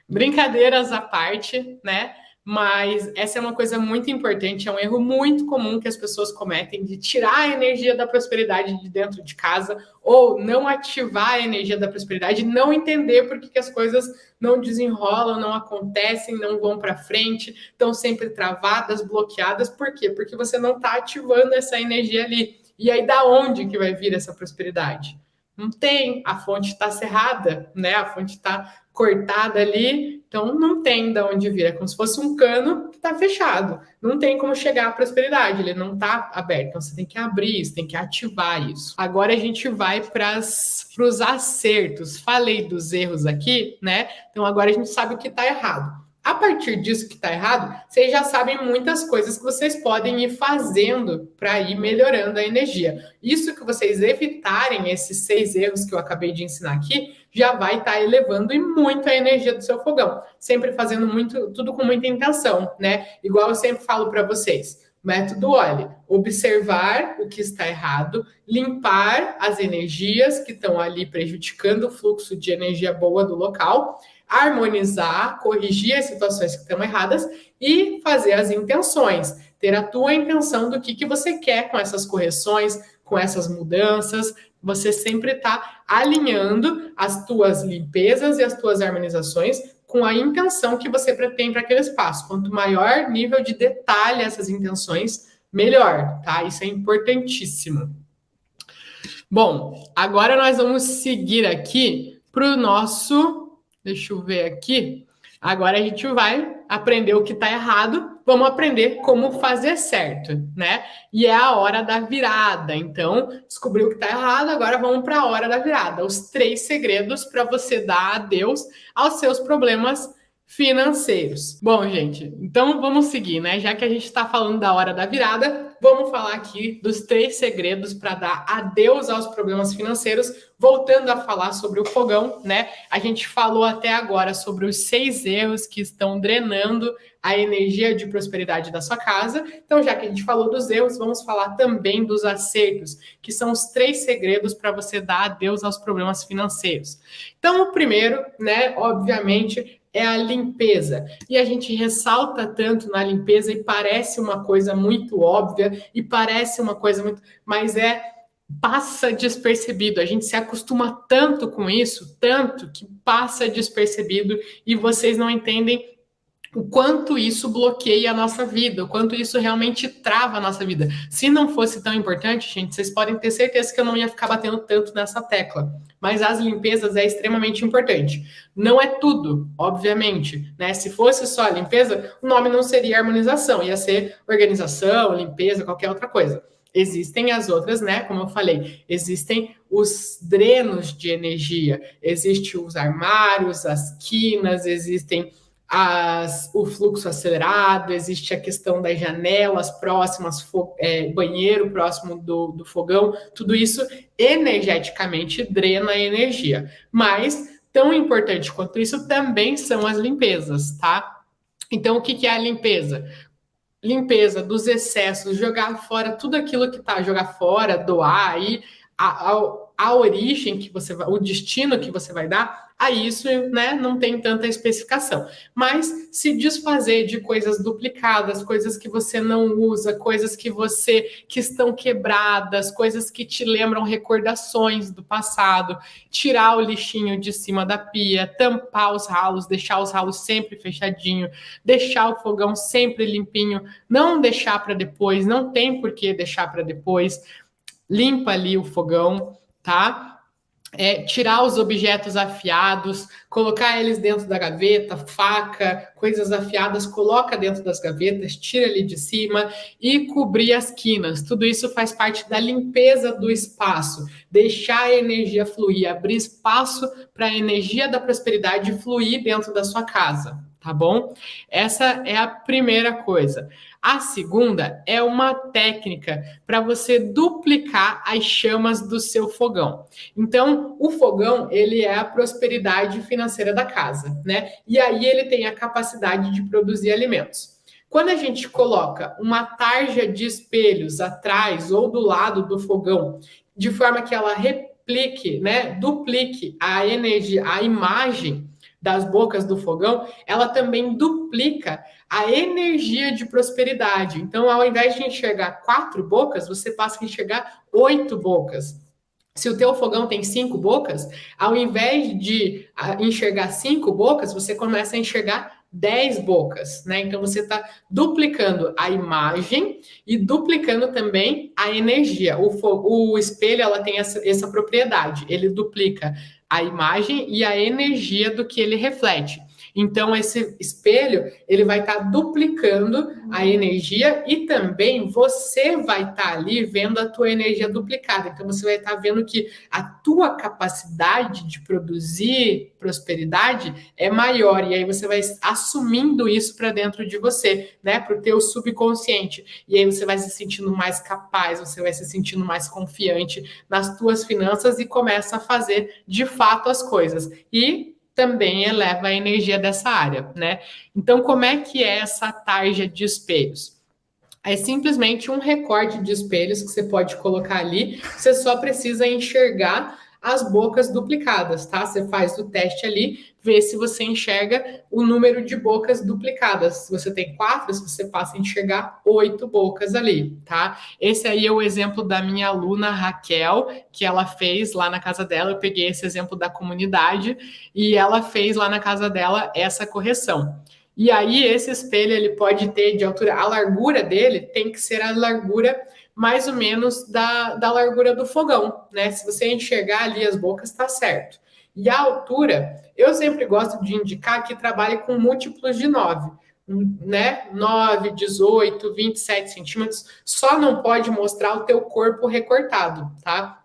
Brincadeiras à parte, né? Mas essa é uma coisa muito importante, é um erro muito comum que as pessoas cometem de tirar a energia da prosperidade de dentro de casa ou não ativar a energia da prosperidade, não entender por que as coisas não desenrolam, não acontecem, não vão para frente, estão sempre travadas, bloqueadas. Por quê? Porque você não está ativando essa energia ali. E aí, da onde que vai vir essa prosperidade? Não tem, a fonte está cerrada, né? A fonte está cortada ali, então não tem de onde vir. É como se fosse um cano que está fechado. Não tem como chegar à prosperidade, ele não está aberto. Então você tem que abrir isso, tem que ativar isso. Agora a gente vai para os acertos. Falei dos erros aqui, né? Então agora a gente sabe o que está errado. A partir disso que está errado, vocês já sabem muitas coisas que vocês podem ir fazendo para ir melhorando a energia. Isso que vocês evitarem esses 6 erros que eu acabei de ensinar aqui, já vai estar elevando e muito a energia do seu fogão. Sempre fazendo muito, tudo com muita intenção, né? Igual eu sempre falo para vocês. Método, olhe, observar o que está errado, limpar as energias que estão ali prejudicando o fluxo de energia boa do local, harmonizar, corrigir as situações que estão erradas e fazer as intenções. Ter a tua intenção do que você quer com essas correções, com essas mudanças. Você sempre está alinhando as tuas limpezas e as tuas harmonizações com a intenção que você pretende para aquele espaço. Quanto maior nível de detalhe essas intenções, melhor, tá? Isso é importantíssimo. Bom, agora nós vamos seguir aqui para o nosso... Deixa eu ver aqui. Agora a gente vai aprender o que está errado, vamos aprender como fazer certo, né? E é a hora da virada. Então, descobriu o que está errado, agora vamos para a hora da virada. Os 3 segredos para você dar adeus aos seus problemas financeiros. Bom, gente, então vamos seguir, né? Já que a gente está falando da hora da virada, vamos falar aqui dos 3 segredos para dar adeus aos problemas financeiros. Voltando a falar sobre o fogão, né? A gente falou até agora sobre os 6 erros que estão drenando a energia de prosperidade da sua casa. Então, já que a gente falou dos erros, vamos falar também dos acertos, que são os 3 segredos para você dar adeus aos problemas financeiros. Então, o primeiro, né, obviamente, é a limpeza. E a gente ressalta tanto na limpeza e parece uma coisa muito óbvia e parece uma coisa muito... Mas passa despercebido. A gente se acostuma tanto com isso, tanto que passa despercebido e vocês não entendem o quanto isso bloqueia a nossa vida, o quanto isso realmente trava a nossa vida. Se não fosse tão importante, gente, vocês podem ter certeza que eu não ia ficar batendo tanto nessa tecla. Mas as limpezas é extremamente importante. Não é tudo, obviamente, né? Se fosse só a limpeza, o nome não seria harmonização, ia ser organização, limpeza, qualquer outra coisa. Existem as outras, né? Como eu falei, existem os drenos de energia, existem os armários, as quinas, existem o fluxo acelerado, existe a questão das janelas próximas, banheiro próximo do fogão, tudo isso energeticamente drena a energia. Mas, tão importante quanto isso, também são as limpezas, tá? Então, o que é a limpeza? Limpeza dos excessos, jogar fora tudo aquilo que tá, jogar fora, doar aí, a origem que você vai, o destino que você vai dar, a isso, né, não tem tanta especificação. Mas se desfazer de coisas duplicadas, coisas que você não usa, coisas que estão quebradas, coisas que te lembram recordações do passado, tirar o lixinho de cima da pia, tampar os ralos, deixar os ralos sempre fechadinho, deixar o fogão sempre limpinho, não deixar para depois, não tem por que deixar para depois. Limpa ali o fogão, tá? Tirar os objetos afiados, colocar eles dentro da gaveta, faca, coisas afiadas, coloca dentro das gavetas, tira ali de cima e cobrir as quinas. Tudo isso faz parte da limpeza do espaço, deixar a energia fluir, abrir espaço para a energia da prosperidade fluir dentro da sua casa, tá bom? Essa é a primeira coisa. A segunda é uma técnica para você duplicar as chamas do seu fogão. Então, o fogão, ele é a prosperidade financeira da casa, né? E aí ele tem a capacidade de produzir alimentos. Quando a gente coloca uma tarja de espelhos atrás ou do lado do fogão, de forma que ela replique, né, duplique a energia, a imagem das bocas do fogão, ela também duplica a energia de prosperidade. Então, ao invés de enxergar 4 bocas, você passa a enxergar 8 bocas. Se o teu fogão tem 5 bocas, ao invés de enxergar 5 bocas, você começa a enxergar 10 bocas, né? Então você está duplicando a imagem e duplicando também a energia. O espelho, ela tem essa propriedade, ele duplica a imagem e a energia do que ele reflete. Então, esse espelho, ele vai estar duplicando a energia e também você vai estar ali vendo a tua energia duplicada. Então, você vai estar vendo que a tua capacidade de produzir prosperidade é maior. E aí você vai assumindo isso para dentro de você, né? Para o teu subconsciente. E aí você vai se sentindo mais capaz, você vai se sentindo mais confiante nas tuas finanças e começa a fazer de fato as coisas. E também eleva a energia dessa área, né? Então, como é que é essa tarja de espelhos? É simplesmente um recorte de espelhos que você pode colocar ali, você só precisa enxergar as bocas duplicadas, tá? Você faz o teste ali, vê se você enxerga o número de bocas duplicadas. Se você tem 4, você passa a enxergar 8 bocas ali, tá? Esse aí é o exemplo da minha aluna Raquel, que ela fez lá na casa dela. Eu peguei esse exemplo da comunidade e ela fez lá na casa dela essa correção. E aí esse espelho, ele pode ter de altura, a largura dele tem que ser a largura mais ou menos da largura do fogão, né? Se você enxergar ali as bocas, tá certo. E a altura, eu sempre gosto de indicar que trabalhe com múltiplos de 9, né? 9, 18, 27 centímetros. Só não pode mostrar o teu corpo recortado, tá?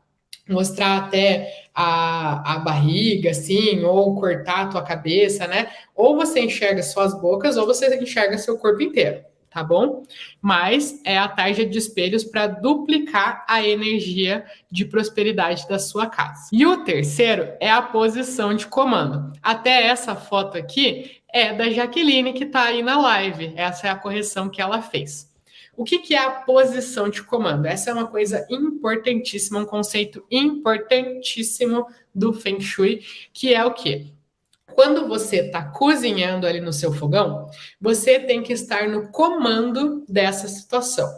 Mostrar até a barriga, assim, ou cortar a tua cabeça, né? Ou você enxerga só as bocas, ou você enxerga seu corpo inteiro, tá bom? Mas é a tarja de espelhos para duplicar a energia de prosperidade da sua casa. E o terceiro é a posição de comando. Até essa foto aqui é da Jaqueline, que está aí na live. Essa é a correção que ela fez. O que é a posição de comando? Essa é uma coisa importantíssima, um conceito importantíssimo do Feng Shui, que é o quê? Quando você está cozinhando ali no seu fogão, você tem que estar no comando dessa situação.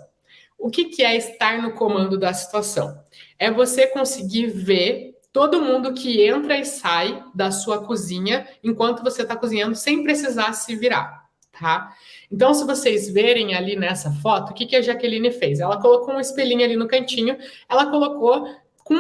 O que é estar no comando da situação? É você conseguir ver todo mundo que entra e sai da sua cozinha enquanto você está cozinhando sem precisar se virar, tá? Então, se vocês verem ali nessa foto, o que a Jaqueline fez? Ela colocou um espelhinho ali no cantinho, ela colocou com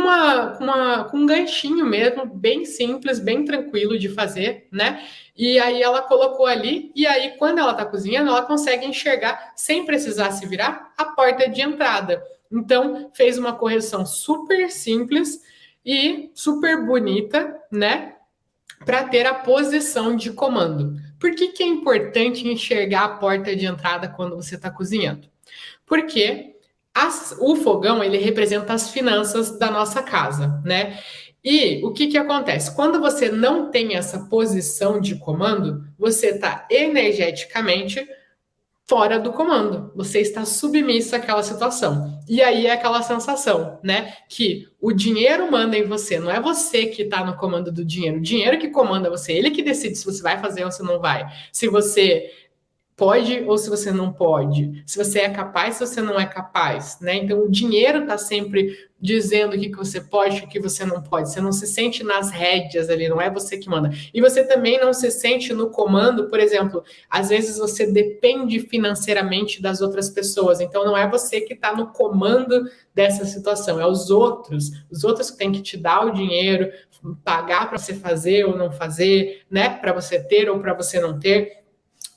um ganchinho mesmo, bem simples, bem tranquilo de fazer, né? E aí ela colocou ali, e aí quando ela tá cozinhando, ela consegue enxergar, sem precisar se virar, a porta de entrada. Então, fez uma correção super simples e super bonita, né? Para ter a posição de comando. Por que é importante enxergar a porta de entrada quando você está cozinhando? Porque o fogão, ele representa as finanças da nossa casa, né? E o que acontece? Quando você não tem essa posição de comando, você está energeticamente fora do comando. Você está submisso àquela situação. E aí é aquela sensação, né? Que o dinheiro manda em você. Não é você que está no comando do dinheiro. O dinheiro que comanda você. Ele que decide se você vai fazer ou se não vai. Se você pode ou se você não pode. Se você é capaz, se você não é capaz, né? Então, o dinheiro está sempre dizendo o que você pode e o que você não pode. Você não se sente nas rédeas ali, não é você que manda. E você também não se sente no comando, por exemplo, às vezes você depende financeiramente das outras pessoas. Então, não é você que está no comando dessa situação, é os outros que têm que te dar o dinheiro, pagar para você fazer ou não fazer, né? Para você ter ou para você não ter.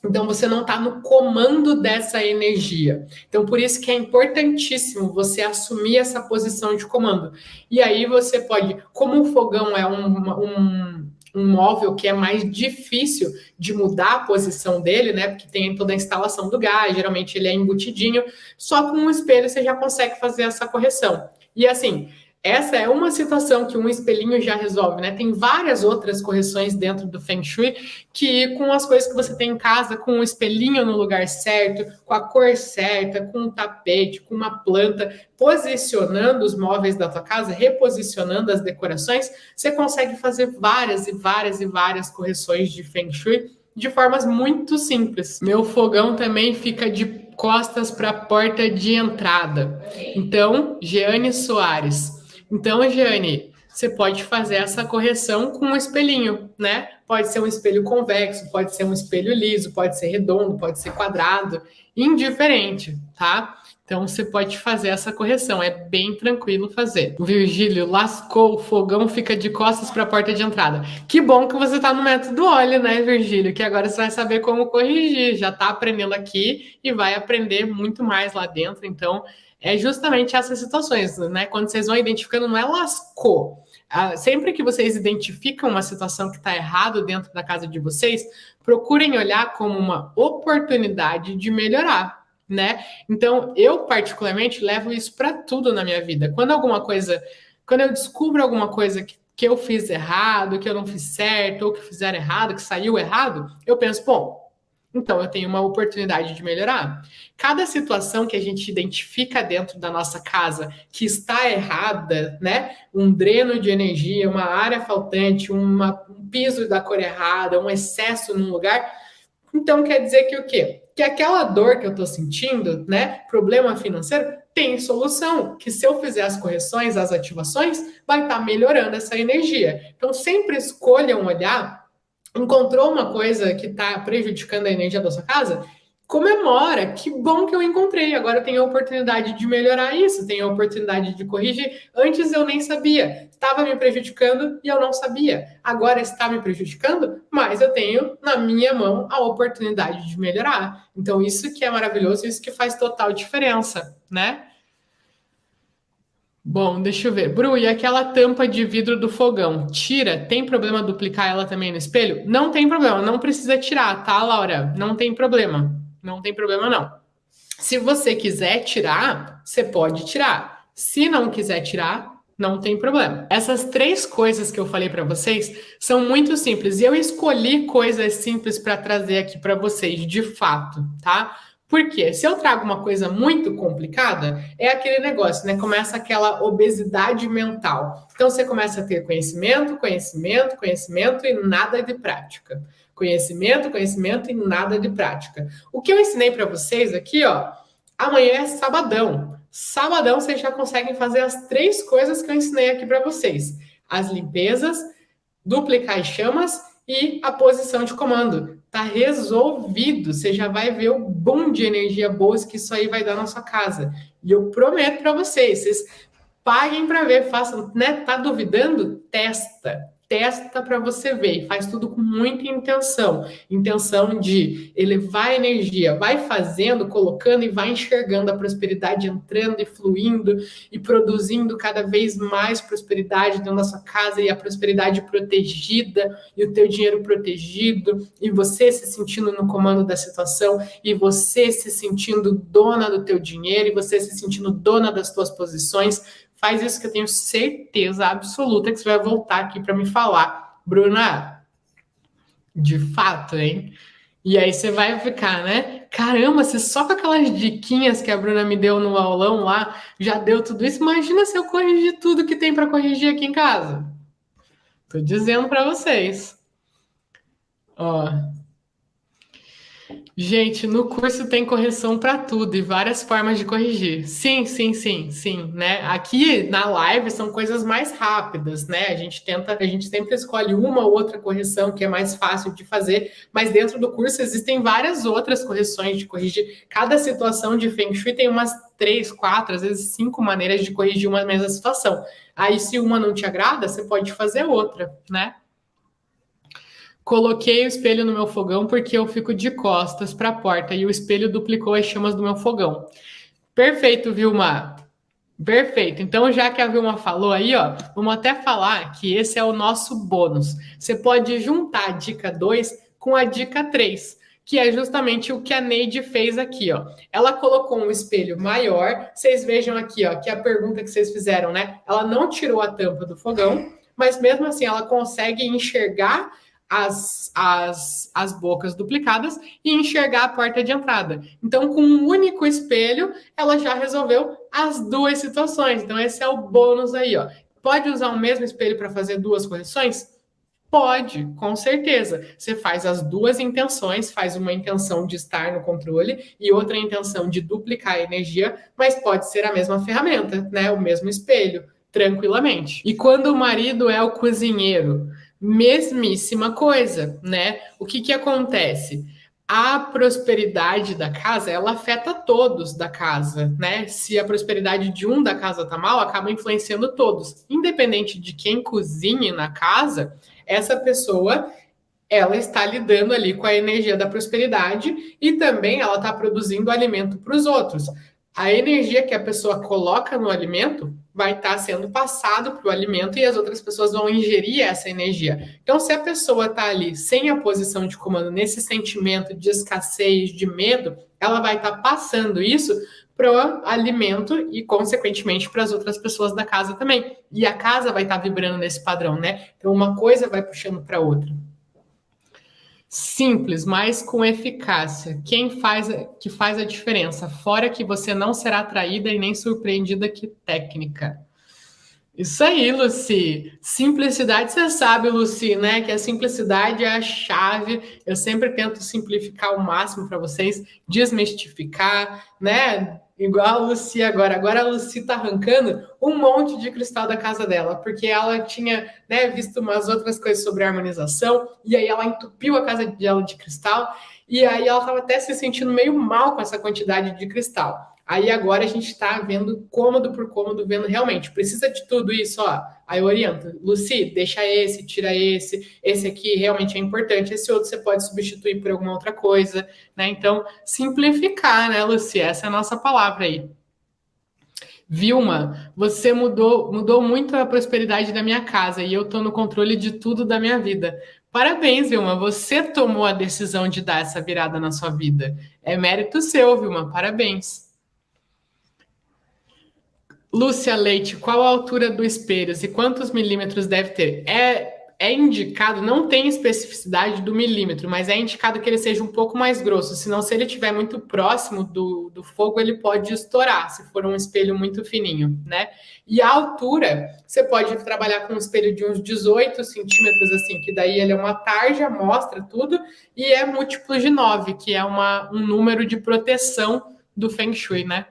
Então, você não está no comando dessa energia. Então, por isso que é importantíssimo você assumir essa posição de comando. E aí você pode, como o fogão é um móvel que é mais difícil de mudar a posição dele, né? Porque tem toda a instalação do gás, geralmente ele é embutidinho. Só com um espelho você já consegue fazer essa correção. E assim, essa é uma situação que um espelhinho já resolve, né? Tem várias outras correções dentro do Feng Shui que, com as coisas que você tem em casa, com um espelhinho no lugar certo, com a cor certa, com um tapete, com uma planta, posicionando os móveis da tua casa, reposicionando as decorações, você consegue fazer várias e várias e várias correções de Feng Shui de formas muito simples. Meu fogão também fica de costas para a porta de entrada. Então, Jeane Soares. Então, Jeane, você pode fazer essa correção com um espelhinho, né? Pode ser um espelho convexo, pode ser um espelho liso, pode ser redondo, pode ser quadrado, indiferente, tá? Então você pode fazer essa correção, é bem tranquilo fazer. O Virgílio lascou, o fogão fica de costas para a porta de entrada. Que bom que você está no método Olho, né, Virgílio? Que agora você vai saber como corrigir. Já está aprendendo aqui e vai aprender muito mais lá dentro. Então, é justamente essas situações, né? Quando vocês vão identificando, não é lascou. Sempre que vocês identificam uma situação que está errado dentro da casa de vocês, procurem olhar como uma oportunidade de melhorar, né? Então, eu particularmente levo isso para tudo na minha vida. Quando eu descubro alguma coisa que eu fiz errado, que eu não fiz certo, ou que fizeram errado, que saiu errado, eu penso, bom, então eu tenho uma oportunidade de melhorar. Cada situação que a gente identifica dentro da nossa casa que está errada, né? Um dreno de energia, uma área faltante, um piso da cor errada, um excesso num lugar, então quer dizer que o quê? Que aquela dor que eu estou sentindo, né? Problema financeiro, tem solução. Que se eu fizer as correções, as ativações, vai estar melhorando essa energia. Então sempre escolham olhar. Encontrou uma coisa que está prejudicando a energia da sua casa? Comemora, que bom que eu encontrei. Agora eu tenho a oportunidade de melhorar isso, tenho a oportunidade de corrigir. Antes eu nem sabia, estava me prejudicando e eu não sabia. Agora está me prejudicando, mas eu tenho na minha mão a oportunidade de melhorar. Então isso que é maravilhoso, isso que faz total diferença, né? Bom, deixa eu ver. Bru, e aquela tampa de vidro do fogão? Tira? Tem problema duplicar ela também no espelho? Não tem problema, não precisa tirar, tá, Laura? Não tem problema. Não tem problema, não. Se você quiser tirar, você pode tirar. Se não quiser tirar, não tem problema. Essas três coisas que eu falei para vocês são muito simples. E eu escolhi coisas simples para trazer aqui para vocês, de fato, tá? Porque se eu trago uma coisa muito complicada, é aquele negócio, né? Começa aquela obesidade mental. Então você começa a ter conhecimento, conhecimento, conhecimento e nada de prática. Conhecimento, conhecimento e nada de prática. O que eu ensinei para vocês aqui, ó, amanhã é sabadão. Sabadão vocês já conseguem fazer as três coisas que eu ensinei aqui para vocês: as limpezas, duplicar as chamas e a posição de comando. Tá resolvido. Você já vai ver o boom de energia boa que isso aí vai dar na sua casa. E eu prometo para vocês paguem para ver, façam, né? Tá duvidando? Testa. Testa para você ver e faz tudo com muita intenção. Intenção de elevar a energia. Vai fazendo, colocando e vai enxergando a prosperidade entrando e fluindo e produzindo cada vez mais prosperidade dentro da sua casa e a prosperidade protegida e o teu dinheiro protegido e você se sentindo no comando da situação e você se sentindo dona do teu dinheiro e você se sentindo dona das tuas posições. Faz isso que eu tenho certeza absoluta que você vai voltar aqui para me falar. Bruna, de fato, hein? E aí você vai ficar, né? Caramba, se só com aquelas diquinhas que a Bruna me deu no aulão lá, já deu tudo isso. Imagina se eu corrigir tudo que tem para corrigir aqui em casa. Tô dizendo para vocês. Ó. Gente, no curso tem correção para tudo e várias formas de corrigir. Sim, sim, sim, sim, né? Aqui na live são coisas mais rápidas, né? A gente sempre escolhe uma ou outra correção que é mais fácil de fazer, mas dentro do curso existem várias outras correções de corrigir. Cada situação de Feng Shui tem umas 3, 4, às vezes 5 maneiras de corrigir uma mesma situação. Aí, se uma não te agrada, você pode fazer outra, né? Coloquei o espelho no meu fogão porque eu fico de costas para a porta e o espelho duplicou as chamas do meu fogão. Perfeito, Vilma. Perfeito. Então, já que a Vilma falou aí, ó, vamos até falar que esse é o nosso bônus. Você pode juntar a dica 2 com a dica 3, que é justamente o que a Neide fez aqui, ó. Ela colocou um espelho maior. Vocês vejam aqui, ó, que a pergunta que vocês fizeram, né? Ela não tirou a tampa do fogão, mas mesmo assim ela consegue enxergar as bocas duplicadas e enxergar a porta de entrada. Então, com um único espelho, ela já resolveu as duas situações. Então, esse é o bônus aí, ó. Pode usar o mesmo espelho para fazer duas correções? Pode, com certeza. Você faz as duas intenções, faz uma intenção de estar no controle e outra intenção de duplicar a energia, mas pode ser a mesma ferramenta, né? O mesmo espelho, tranquilamente. E quando o marido é o cozinheiro, mesmíssima coisa, né? O que acontece? A prosperidade da casa, ela afeta todos da casa, né? Se a prosperidade de um da casa tá mal, acaba influenciando todos. Independente de quem cozinhe na casa, essa pessoa, ela está lidando ali com a energia da prosperidade e também ela está produzindo alimento para os outros. A energia que a pessoa coloca no alimento vai estar sendo passado para o alimento e as outras pessoas vão ingerir essa energia. Então, se a pessoa está ali sem a posição de comando, nesse sentimento de escassez, de medo, ela vai estar passando isso para o alimento e, consequentemente, para as outras pessoas da casa também. E a casa vai estar vibrando nesse padrão, né? Então, uma coisa vai puxando para outra. Simples, mas com eficácia. Que faz a diferença? Fora que você não será atraída e nem surpreendida, que técnica. Isso aí, Lucy. Simplicidade, você sabe, Lucy, né? Que a simplicidade é a chave. Eu sempre tento simplificar ao máximo para vocês, desmistificar, né? Igual a Lucy agora. Agora a Lucy tá arrancando um monte de cristal da casa dela, porque ela tinha, né, visto umas outras coisas sobre harmonização, e aí ela entupiu a casa dela de cristal, e aí ela estava até se sentindo meio mal com essa quantidade de cristal. Aí agora a gente está vendo cômodo por cômodo, vendo realmente, precisa de tudo isso, ó. Aí eu oriento, Lucy, deixa esse, tira esse aqui realmente é importante, esse outro você pode substituir por alguma outra coisa, né? Então, simplificar, né, Lucy? Essa é a nossa palavra aí. Vilma, você mudou muito a prosperidade da minha casa e eu estou no controle de tudo da minha vida. Parabéns, Vilma, você tomou a decisão de dar essa virada na sua vida. É mérito seu, Vilma, parabéns. Lúcia Leite, qual a altura do espelho e quantos milímetros deve ter? É indicado, não tem especificidade do milímetro, mas é indicado que ele seja um pouco mais grosso, senão se ele estiver muito próximo do fogo, ele pode estourar, se for um espelho muito fininho, né? E a altura, você pode trabalhar com um espelho de uns 18 centímetros, assim, que daí ele é uma tarja, mostra tudo, e é múltiplo de 9, que é um número de proteção do Feng Shui, né?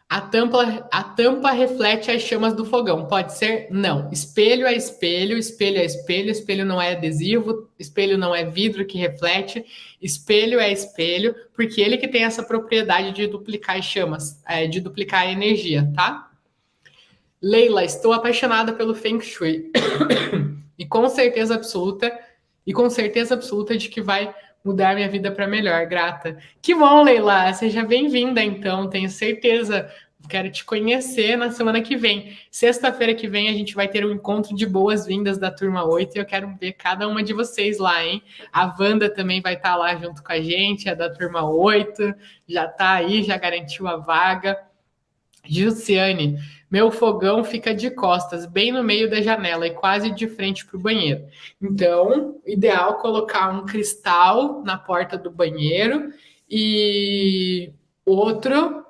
A tampa reflete as chamas do fogão. Pode ser? Não. Espelho é espelho, espelho é espelho, espelho não é adesivo, espelho não é vidro que reflete, espelho é espelho, porque ele que tem essa propriedade de duplicar as chamas, de duplicar a energia, tá? Leila, estou apaixonada pelo Feng Shui. E com certeza absoluta de que vai mudar minha vida para melhor, grata. Que bom, Leila, seja bem-vinda, então, tenho certeza. Quero te conhecer na semana que vem. Sexta-feira que vem a gente vai ter um encontro de boas-vindas da Turma 8 e eu quero ver cada uma de vocês lá, hein? A Wanda também vai estar lá junto com a gente, a da Turma 8, já está aí, já garantiu a vaga. Gilciane, meu fogão fica de costas, bem no meio da janela e quase de frente para o banheiro. Então, ideal colocar um cristal na porta do banheiro e outro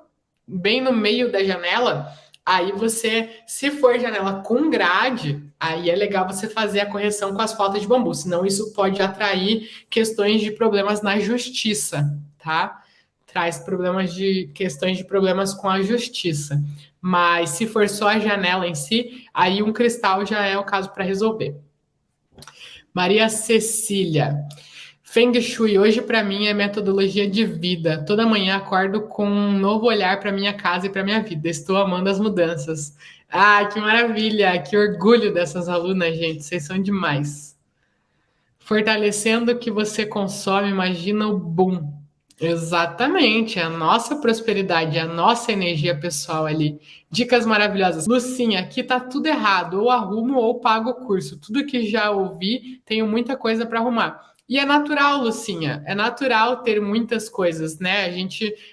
bem no meio da janela. Aí você, se for janela com grade, aí é legal você fazer a correção com as faltas de bambu, senão isso pode atrair questões de problemas na justiça, tá? Traz questões de problemas com a justiça. Mas se for só a janela em si, aí um cristal já é o caso para resolver. Maria Cecília. Feng Shui hoje para mim é metodologia de vida. Toda manhã acordo com um novo olhar para minha casa e para minha vida. Estou amando as mudanças. Ah, que maravilha! Que orgulho dessas alunas, gente. Vocês são demais. Fortalecendo o que você consome, imagina o boom. Exatamente, a nossa prosperidade, a nossa energia pessoal ali. Dicas maravilhosas. Lucinha, aqui tá tudo errado. Ou arrumo ou pago o curso. Tudo que já ouvi, tenho muita coisa para arrumar. E é natural, Lucinha, é natural ter muitas coisas, né?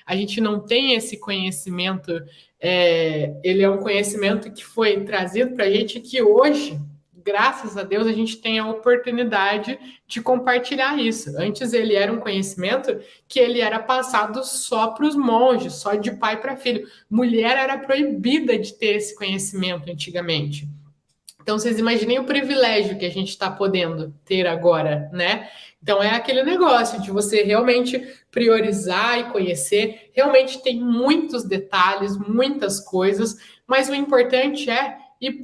A gente não tem esse conhecimento, ele é um conhecimento que foi trazido para a gente que hoje, graças a Deus, a gente tem a oportunidade de compartilhar isso. Antes ele era um conhecimento que ele era passado só para os monges, só de pai para filho. Mulher era proibida de ter esse conhecimento antigamente. Então, vocês imaginem o privilégio que a gente está podendo ter agora, né? Então, é aquele negócio de você realmente priorizar e conhecer. Realmente tem muitos detalhes, muitas coisas, mas o importante é ir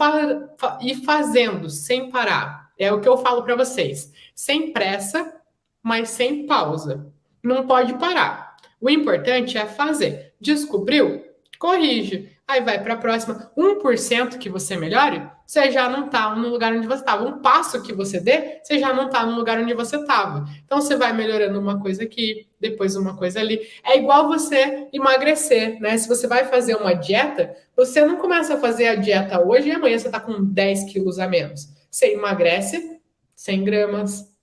fazendo, sem parar. É o que eu falo para vocês. Sem pressa, mas sem pausa. Não pode parar. O importante é fazer. Descobriu? Corrige. Aí vai para a próxima. 1% que você melhore, você já não está no lugar onde você estava. Um passo que você dê, você já não está no lugar onde você estava. Então você vai melhorando uma coisa aqui, depois uma coisa ali. É igual você emagrecer, né? Se você vai fazer uma dieta, você não começa a fazer a dieta hoje e amanhã você está com 10 quilos a menos. Você emagrece 100 gramas,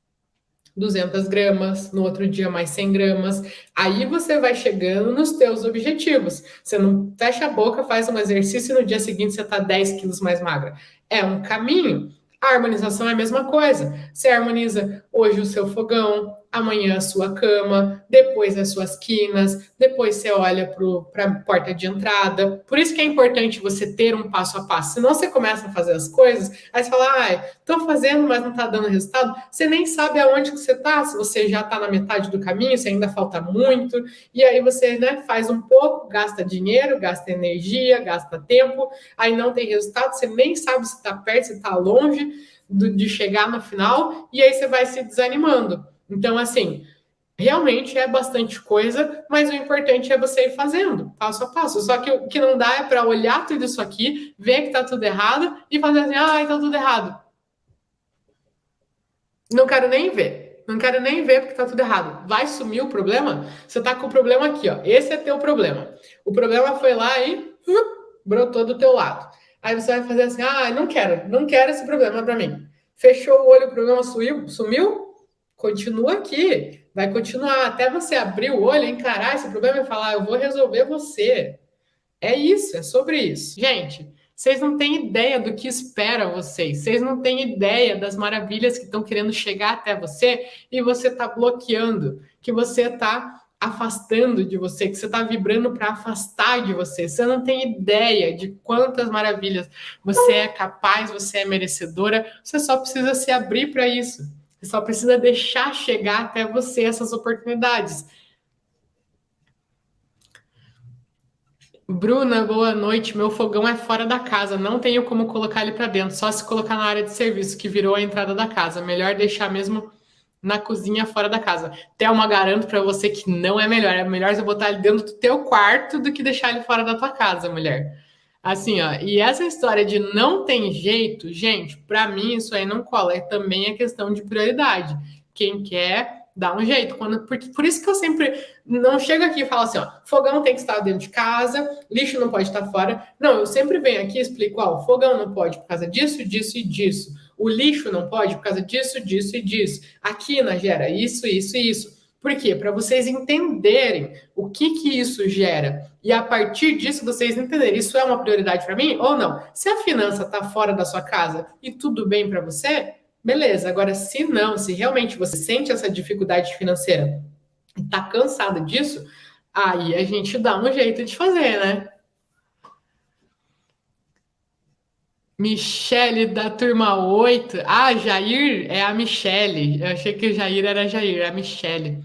200 gramas, no outro dia mais 100 gramas. Aí você vai chegando nos teus objetivos. Você não fecha a boca, faz um exercício e no dia seguinte você está 10 quilos mais magra. É um caminho. A harmonização é a mesma coisa. Você harmoniza hoje o seu fogão, amanhã a sua cama, depois as suas quinas, depois você olha para a porta de entrada. Por isso que é importante você ter um passo a passo. Senão você começa a fazer as coisas, aí você fala, ai, estou fazendo, mas não está dando resultado. Você nem sabe aonde que você está, se você já está na metade do caminho, se ainda falta muito. E aí você, né, faz um pouco, gasta dinheiro, gasta energia, gasta tempo, aí não tem resultado, você nem sabe se está perto, se está longe de chegar no final, e aí você vai se desanimando. Então, assim, realmente é bastante coisa, mas o importante é você ir fazendo, passo a passo. Só que o que não dá é para olhar tudo isso aqui, ver que tá tudo errado e fazer assim, ah, tá tudo errado. Não quero nem ver. Não quero nem ver porque tá tudo errado. Vai sumir o problema? Você tá com o problema aqui, ó. Esse é teu problema. O problema foi lá e brotou do teu lado. Aí você vai fazer assim, ah, não quero esse problema para mim. Fechou o olho, o problema sumiu? Continua aqui. Vai continuar até você abrir o olho, encarar esse problema e falar, eu vou resolver você. É isso, é sobre isso. Gente, vocês não têm ideia do que espera vocês. Vocês não têm ideia das maravilhas que estão querendo chegar até você e você está bloqueando, que você está afastando de você, que você está vibrando para afastar de você. Você não tem ideia de quantas maravilhas você é capaz, você é merecedora. Você só precisa se abrir para isso. Você só precisa deixar chegar até você essas oportunidades. Bruna, boa noite. Meu fogão é fora da casa, não tenho como colocar ele para dentro, só se colocar na área de serviço, que virou a entrada da casa. Melhor deixar mesmo na cozinha fora da casa. Thelma, garanto para você que não é melhor. É melhor você botar ele dentro do teu quarto do que deixar ele fora da tua casa, mulher. Assim, ó, e essa história de não tem jeito, gente, para mim isso aí não cola. É também a questão de prioridade. Quem quer dá um jeito. Por isso que eu sempre não chego aqui e falo assim, ó, fogão tem que estar dentro de casa, lixo não pode estar fora. Não, eu sempre venho aqui e explico, ó, o fogão não pode por causa disso, disso e disso. O lixo não pode por causa disso, disso e disso. A quina gera isso, isso e isso. Por quê? Para vocês entenderem o que isso gera. E a partir disso, vocês entenderem, isso é uma prioridade para mim ou não? Se a finança está fora da sua casa e tudo bem para você, beleza. Agora, se não, se realmente você sente essa dificuldade financeira e está cansado disso, aí a gente dá um jeito de fazer, né? Michele da turma 8. Ah, Jair é a Michele. Eu achei que o Jair era Jair, é a Michele.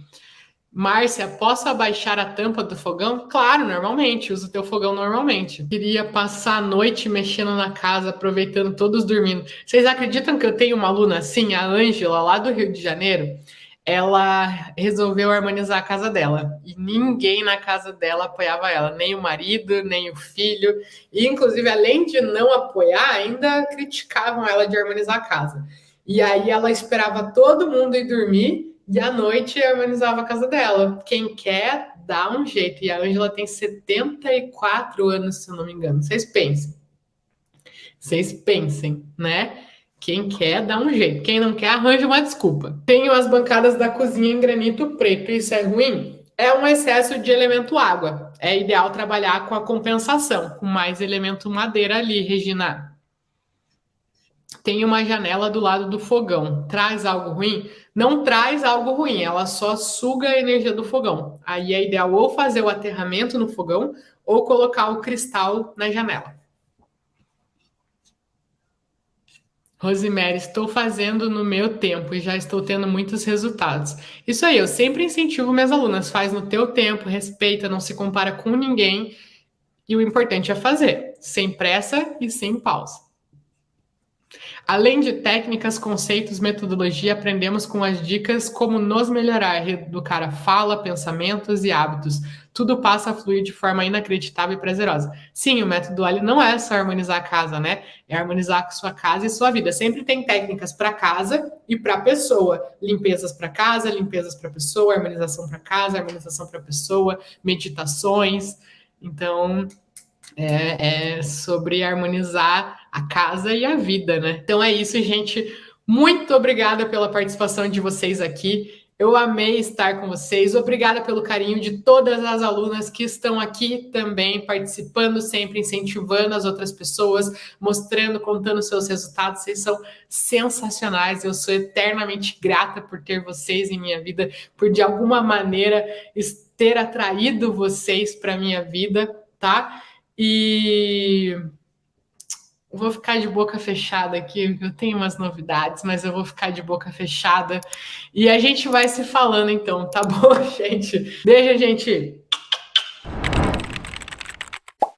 Márcia, posso abaixar a tampa do fogão? Claro, normalmente. Usa o teu fogão normalmente. Queria passar a noite mexendo na casa, aproveitando todos dormindo. Vocês acreditam que eu tenho uma aluna assim, a Ângela, lá do Rio de Janeiro? Ela resolveu harmonizar a casa dela. E ninguém na casa dela apoiava ela. Nem o marido, nem o filho. E, inclusive, além de não apoiar, ainda criticavam ela de harmonizar a casa. E aí ela esperava todo mundo ir dormir e à noite harmonizava a casa dela. Quem quer, dá um jeito. E a Ângela tem 74 anos, se eu não me engano. Vocês pensem, né? Quem quer, dá um jeito. Quem não quer, arranja uma desculpa. Tenho as bancadas da cozinha em granito preto. Isso é ruim? É um excesso de elemento água. É ideal trabalhar com a compensação, com mais elemento madeira ali, Regina. Tem uma janela do lado do fogão. Traz algo ruim? Não traz algo ruim, ela só suga a energia do fogão. Aí é ideal ou fazer o aterramento no fogão ou colocar o cristal na janela. Rosemary, estou fazendo no meu tempo e já estou tendo muitos resultados. Isso aí, eu sempre incentivo minhas alunas, faz no teu tempo, respeita, não se compara com ninguém e o importante é fazer, sem pressa e sem pausa. Além de técnicas, conceitos, metodologia, aprendemos com as dicas como nos melhorar, reeducar a fala, pensamentos e hábitos. Tudo passa a fluir de forma inacreditável e prazerosa. Sim, o método Ali não é só harmonizar a casa, né? É harmonizar a sua casa e sua vida. Sempre tem técnicas para casa e para pessoa. Limpezas para casa, limpezas para pessoa, harmonização para casa, harmonização para pessoa, meditações. Então, é sobre harmonizar a casa e a vida, né? Então é isso, gente. Muito obrigada pela participação de vocês aqui. Eu amei estar com vocês. Obrigada pelo carinho de todas as alunas que estão aqui também, participando sempre, incentivando as outras pessoas, mostrando, contando seus resultados. Vocês são sensacionais. Eu sou eternamente grata por ter vocês em minha vida, por de alguma maneira ter atraído vocês para minha vida, tá? E vou ficar de boca fechada aqui, eu tenho umas novidades, mas eu vou ficar de boca fechada. E a gente vai se falando então, tá bom, gente? Beijo, gente!